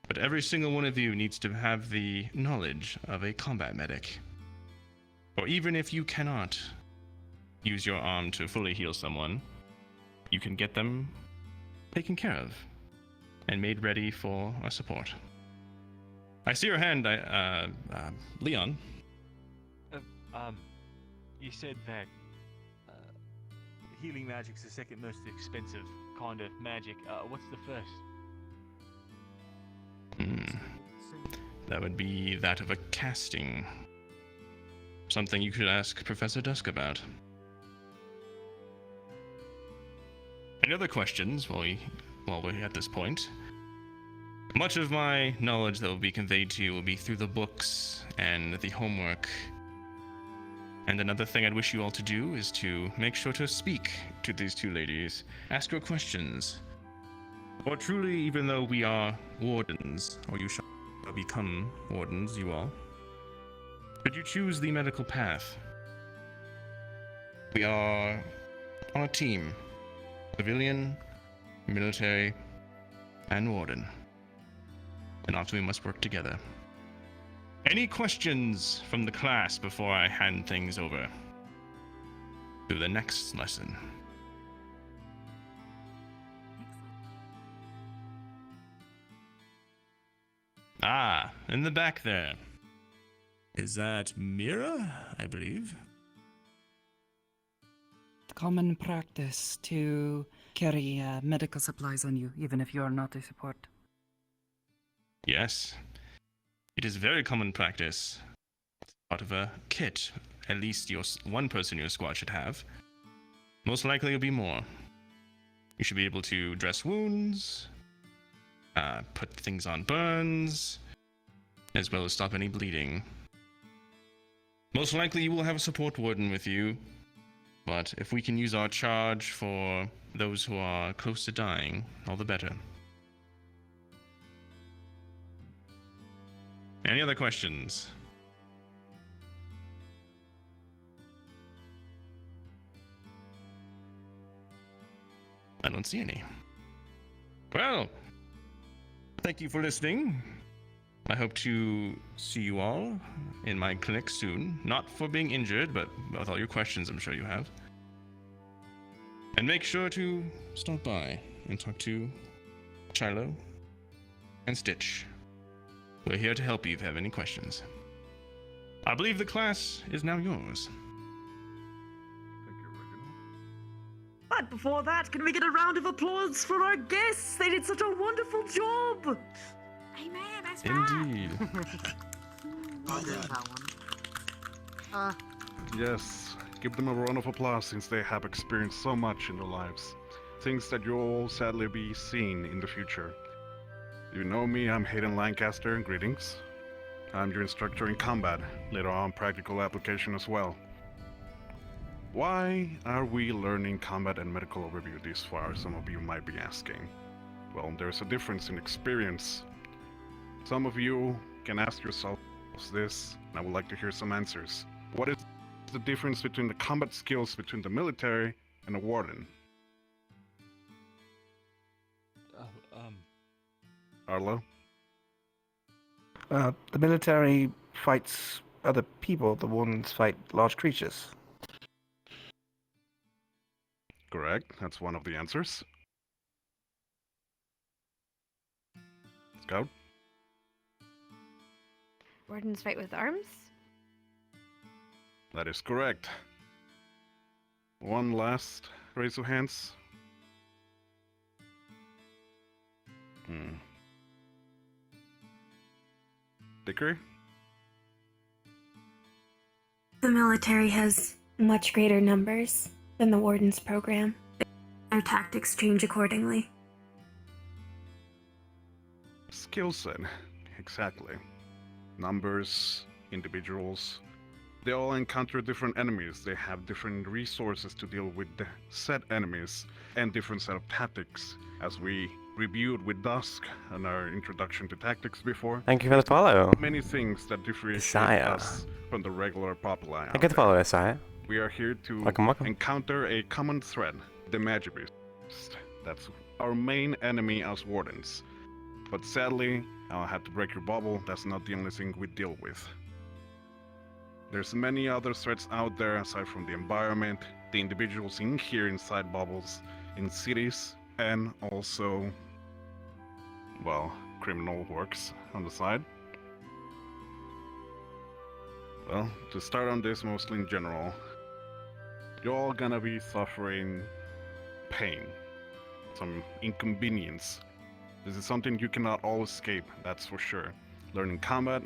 but every single one of you needs to have the knowledge of a combat medic. Or even if you cannot use your arm to fully heal someone, you can get them taken care of and made ready for a support. I see your hand, Leon. You said that healing magic's the second most expensive kind of magic. What's the first? That would be that of a casting. Something you could ask Professor Dusk about. Any other questions while we're at this point? Much of my knowledge that will be conveyed to you will be through the books and the homework. And another thing I'd wish you all to do is to make sure to speak to these 2 ladies. Ask your questions. For truly, even though we are wardens, or you shall become wardens, you all, Should you choose the medical path, we are on a team. Civilian, military, and warden. And often we must work together. Any questions from the class before I hand things over to the next lesson? Ah, in the back there. Is that Mira, I believe? Common practice to carry medical supplies on you, even if you are not a support. Yes. It is very common practice. It's part of a kit. At least one person in your squad should have. Most likely it'll be more. You should be able to dress wounds, put things on burns, as well as stop any bleeding. Most likely you will have a support warden with you, but if we can use our charge for those who are close to dying, all the better. Any other questions? I don't see any. Well, thank you for listening. I hope to see you all in my clinic soon. Not for being injured, but with all your questions I'm sure you have. And make sure to stop by and talk to Shiloh and Stitch. We're here to help you if you have any questions. I believe the class is now yours. But before that, can we get a round of applause for our guests? They did such a wonderful job! Amen, that's Indeed. Yes, give them a round of applause since they have experienced so much in their lives. Things that you'll all sadly be seeing in the future. You know me, I'm Hayden Lancaster, greetings. I'm your instructor in combat, later on practical application as well. Why are we learning combat and medical overview this far, some of you might be asking. Well, there's a difference in experience. Some of you can ask yourselves this, and I would like to hear some answers. What is the difference between the combat skills between the military and a warden? Arlo? The military fights other people, the wardens fight large creatures. Correct, that's one of the answers. Scout? Wardens fight with arms? That is correct. One last raise of hands. Dickory? The military has much greater numbers than the Warden's program. Their tactics change accordingly. Skill set, exactly. Numbers, individuals. They all encounter different enemies. They have different resources to deal with the set enemies and different set of tactics. As we reviewed with Dusk in our introduction to tactics before. Thank you for the follow. Many things that differentiate Isaiah. us from the regular populi. Thank you for the follow, Isaiah. We are here to Welcome, welcome. encounter a common threat, the Magic Beast. That's our main enemy as wardens. But sadly, I'll have to break your bubble, that's not the only thing we deal with. There's many other threats out there aside from the environment, the individuals in here inside bubbles, in cities, and also, well, criminal works on the side. Well, to start on this mostly in general, you're all gonna be suffering pain, some inconvenience. This is something you cannot all escape, that's for sure. Learning combat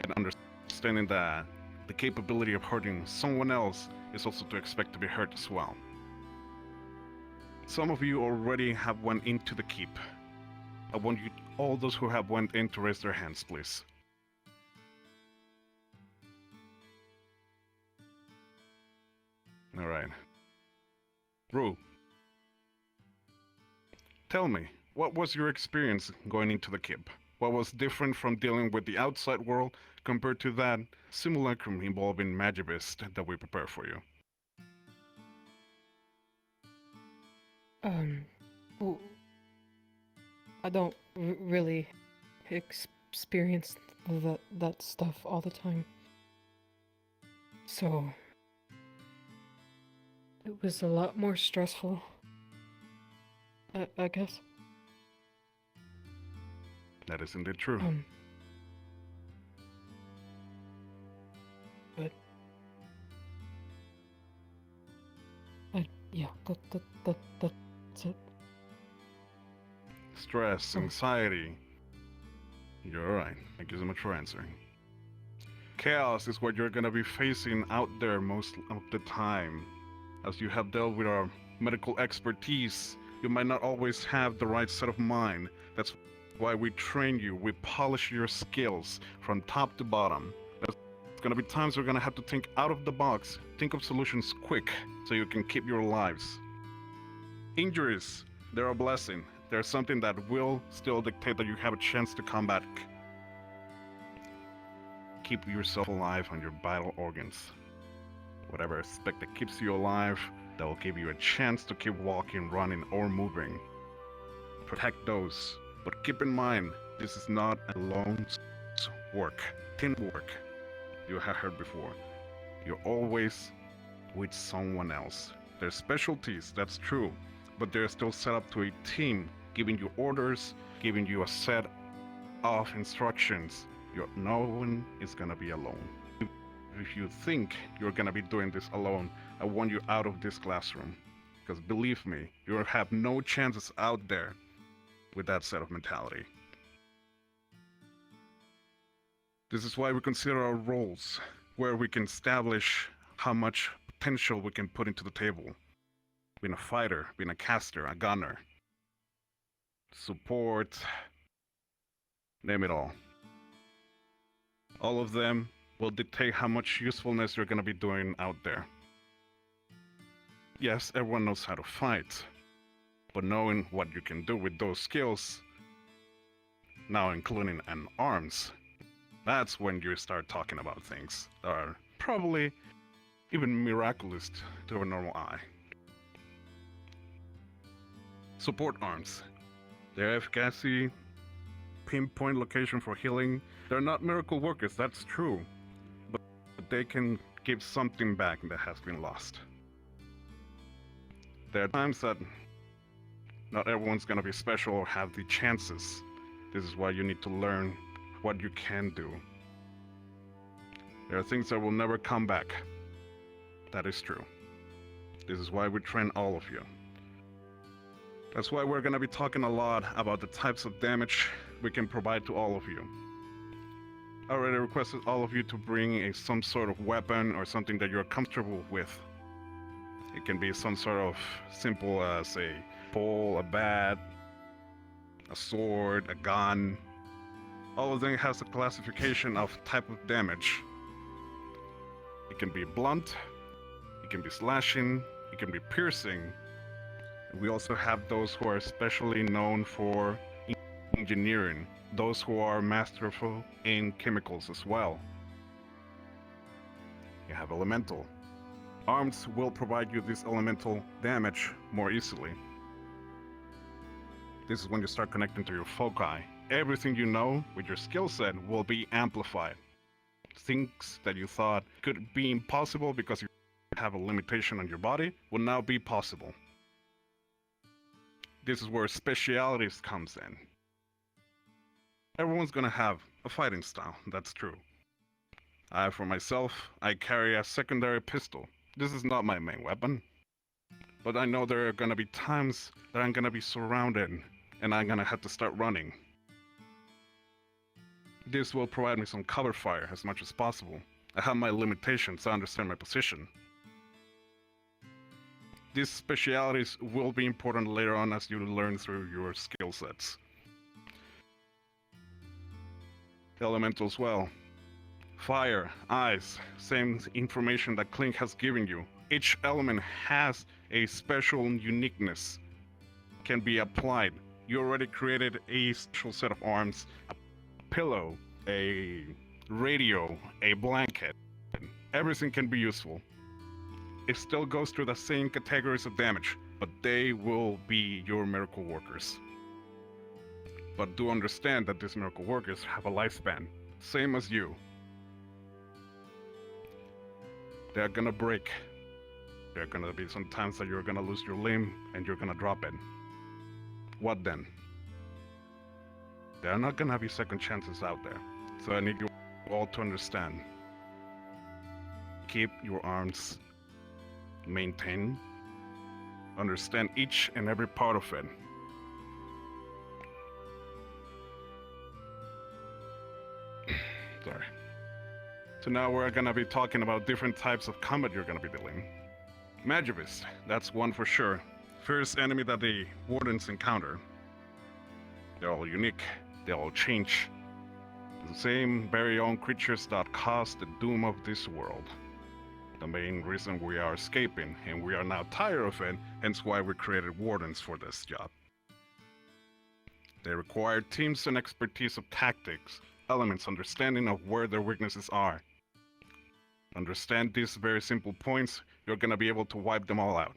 and understanding that the capability of hurting someone else is also to expect to be hurt as well. Some of you already have went into the keep. I want you, all those who have went in, to raise their hands, please. Alright. Rue. Tell me, what was your experience going into the keep? What was different from dealing with the outside world compared to that simulacrum involving Magivist that we prepare for you? Well, I don't really experience that stuff all the time. So it was a lot more stressful, I guess. That is indeed true. But yeah, that's it. Stress, anxiety. You're right. Thank you so much for answering. Chaos is what you're gonna be facing out there most of the time. As you have dealt with our medical expertise, you might not always have the right set of mind. That's why we train you, we polish your skills from top to bottom. There's gonna be times we're gonna have to think out of the box, think of solutions quick, so you can keep your lives. Injuries, they're a blessing. They're something that will still dictate that you have a chance to come back. Keep yourself alive on your vital organs. Whatever aspect that keeps you alive, that will give you a chance to keep walking, running, or moving. Protect those. But keep in mind, this is not alone work, teamwork. You have heard before. You're always with someone else. There's specialties, that's true, but they're still set up to a team, giving you orders, giving you a set of instructions. No one is gonna be alone. If you think you're gonna be doing this alone, I want you out of this classroom. Because believe me, you have no chances out there with that set of mentality. This is why we consider our roles, where we can establish how much potential we can put into the table. Being a fighter, being a caster, a gunner, support, name it all. All of them will dictate how much usefulness you're going to be doing out there. Yes, everyone knows how to fight, but knowing what you can do with those skills, now including an arms, that's when you start talking about things that are probably even miraculous to a normal eye. Support arms. Their efficacy, pinpoint location for healing. They're not miracle workers, that's true. But they can give something back that has been lost. There are times that not everyone's gonna be special or have the chances. This is why you need to learn what you can do. There are things that will never come back. That is true. This is why we train all of you. That's why we're gonna be talking a lot about the types of damage we can provide to all of you. I already requested all of you to bring some sort of weapon or something that you're comfortable with. It can be some sort of simple as a pole, a bat, a sword, a gun. All of them has a classification of type of damage. It can be blunt, it can be slashing, it can be piercing. We also have those who are especially known for engineering, those who are masterful in chemicals as well. You have elemental. Arms will provide you this elemental damage more easily. This is when you start connecting to your foci. Everything you know with your skill set will be amplified. Things that you thought could be impossible because you have a limitation on your body will now be possible. This is where specialities comes in. Everyone's gonna have a fighting style, that's true. For myself, I carry a secondary pistol. This is not my main weapon. But I know there are gonna be times that I'm gonna be surrounded and I'm gonna have to start running. This will provide me some cover fire as much as possible. I have my limitations, I understand my position. These specialities will be important later on as you learn through your skill sets. Elemental as well. Fire, ice, same information that Clink has given you. Each element has a special uniqueness, can be applied. You already created a special set of arms pillow, a radio, a blanket. Everything can be useful. It still goes through the same categories of damage, but they will be your miracle workers. But do understand that these miracle workers have a lifespan, same as you. They're gonna break. There are gonna be some times that you're gonna lose your limb and you're gonna drop it. What then? There are not gonna be second chances out there. So I need you all to understand. Keep your arms maintained. Understand each and every part of it. Sorry. So now we're gonna be talking about different types of combat you're gonna be dealing. Magivist, that's one for sure. First enemy that the Wardens encounter. They're all unique, they all change. The same very own creatures that cause the doom of this world. The main reason we are escaping, and we are now tired of it, hence why we created Wardens for this job. They require teams and expertise of tactics, elements, understanding of where their weaknesses are. Understand these very simple points, you're gonna be able to wipe them all out.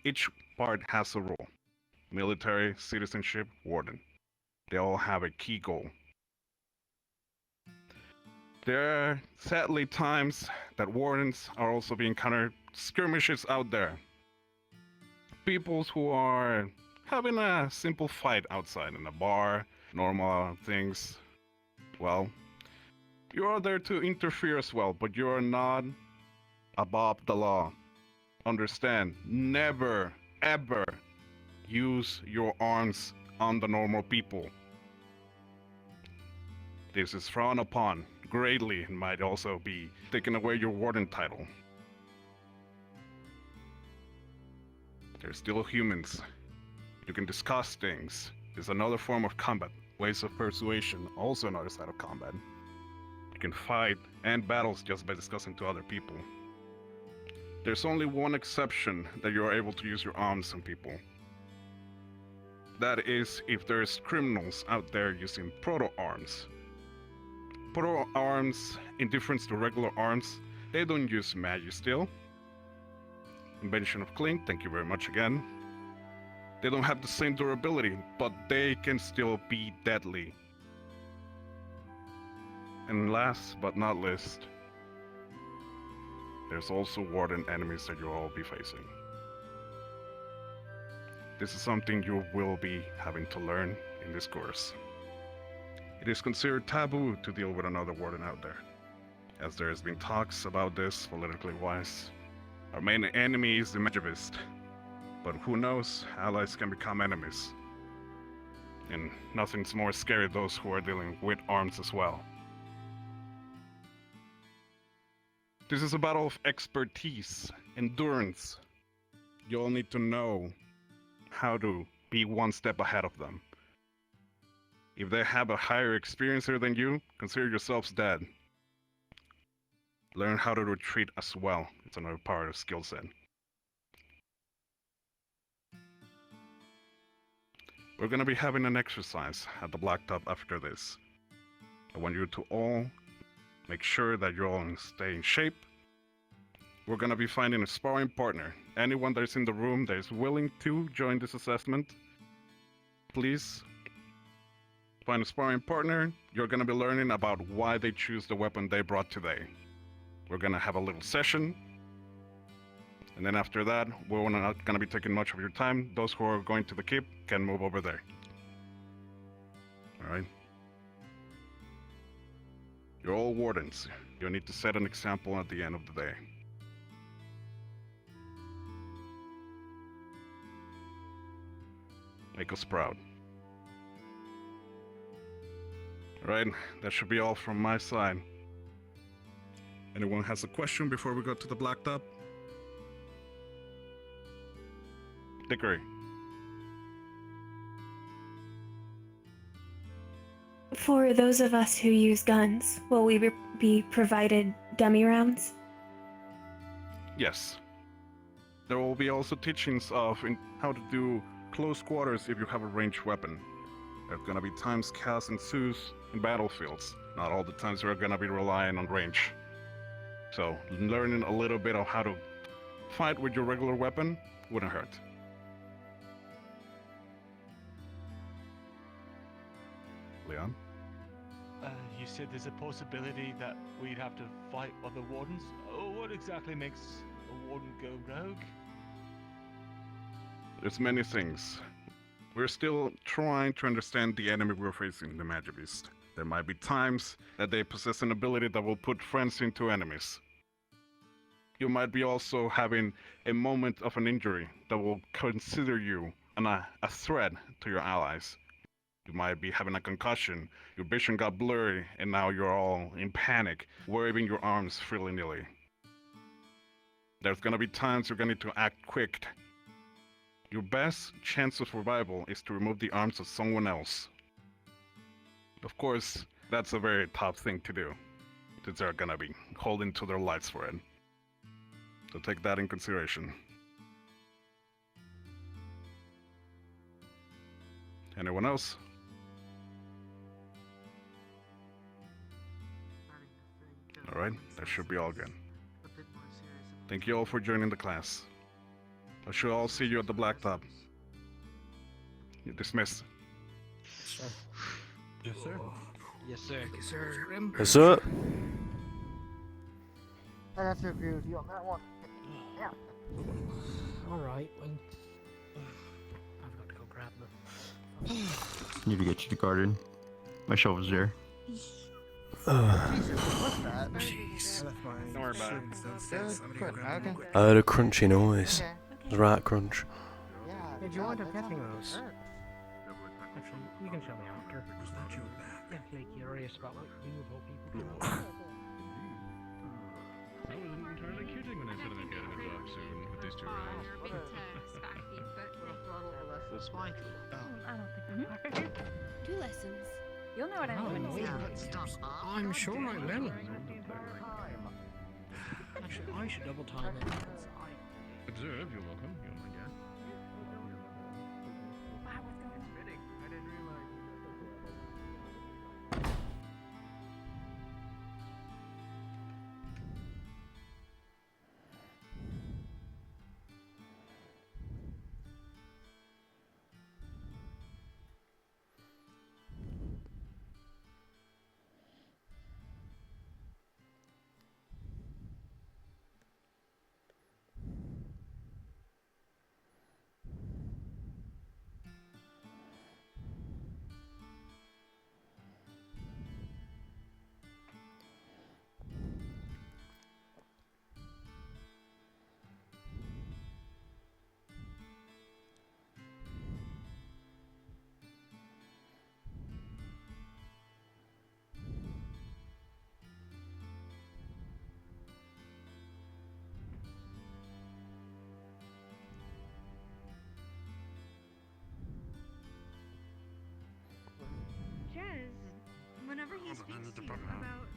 Each part has a role. Military, citizenship, warden. They all have a key goal. There are sadly times that wardens are also being encountered skirmishes out there. Peoples who are having a simple fight outside in a bar, normal things. Well, you are there to interfere as well, but you are not above the law. Understand, never, ever use your arms on the normal people. This is frowned upon greatly and might also be taking away your warden title. They're still humans. You can discuss things. It's another form of combat. Ways of persuasion, also another side of combat. You can fight and battles just by discussing to other people. There's only one exception that you are able to use your arms on people. That is if there's criminals out there using proto-arms. Proto-arms, in difference to regular arms, they don't use magisteel. Invention of Clink, thank you very much again. They don't have the same durability, but they can still be deadly. And last but not least, there's also warden enemies that you'll all be facing. This is something you will be having to learn in this course. It is considered taboo to deal with another warden out there, as there has been talks about this politically wise. Our main enemy is the Magivist, but who knows, allies can become enemies. And nothing's more scary those who are dealing with arms as well. This is a battle of expertise, endurance. You all need to know how to be one step ahead of them. If they have a higher experience than you, consider yourselves dead. Learn how to retreat as well. It's another part of skill set. We're gonna be having an exercise at the blacktop after this. I want you to all make sure that you all stay in shape. We're gonna be finding a sparring partner. Anyone that is in the room that is willing to join this assessment, please find a sparring partner. You're gonna be learning about why they choose the weapon they brought today. We're gonna have a little session. And then after that, we're not gonna be taking much of your time. Those who are going to the keep can move over there. Alright? You're all wardens. You need to set an example at the end of the day. Make us proud. Alright, that should be all from my side. Anyone has a question before we go to the blacktop? Dickory. For those of us who use guns, will we be provided dummy rounds? Yes. There will be also teachings of how to do close quarters if you have a ranged weapon. There's gonna be times chaos ensues, in battlefields. Not all the times we're gonna be relying on range. So learning a little bit of how to fight with your regular weapon wouldn't hurt. Leon? You said there's a possibility that we'd have to fight other wardens. Oh, what exactly makes a warden go rogue? There's many things. We're still trying to understand the enemy we're facing, the Magic Beast. There might be times that they possess an ability that will put friends into enemies. You might be also having a moment of an injury that will consider you a threat to your allies. You might be having a concussion, your vision got blurry, and now you're all in panic, waving your arms willy-nilly. There's gonna be times you're gonna need to act quick. Your best chance of survival is to remove the arms of someone else. Of course, that's a very tough thing to do, since they're gonna be holding to their lives for it. So take that in consideration. Anyone else? Alright, that should be all good. Thank you all for joining the class. I should all see you at the blacktop. You're dismissed. Yes, sir. Yes, sir. Yes, sir. Yes, sir. I'd have to agree with you on that one. Yeah. Alright, well. I've got to go grab them. Need to get you to garden. My shovel's there. Jesus, what's that? Jeez. Don't worry about it. I heard a crunchy noise. It was a right crunch. Hey, do you want a petting rose? Actually, you can show me after. Was that you? Yeah, really curious about what you of all people do. I wasn't entirely kidding when I said I'm getting a job soon with these two rounds. That's why. I don't think 2 lessons. You'll know what I mean. I'm sure I will. Actually, I should double time it. Observe, you're welcome. You're my guest. Jez, whenever he speaks to you about...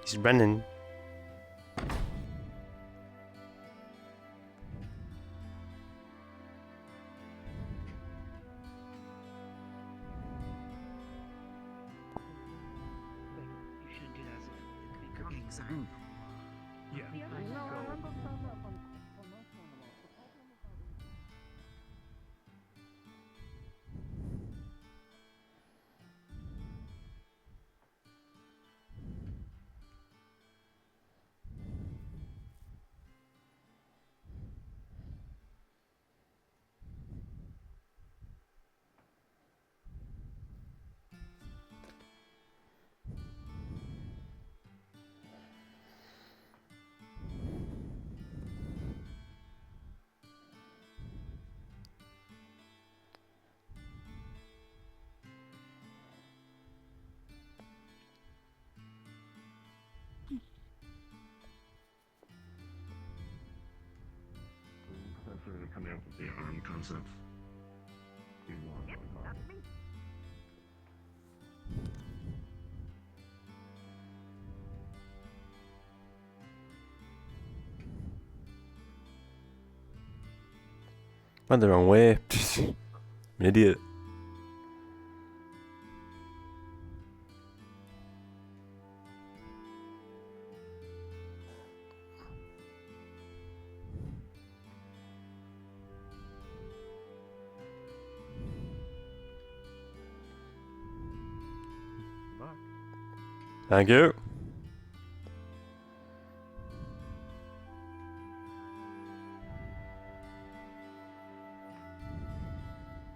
He's running. You should do that as a cooking sign. Yeah. Went the wrong way. I'm an idiot. Thank you.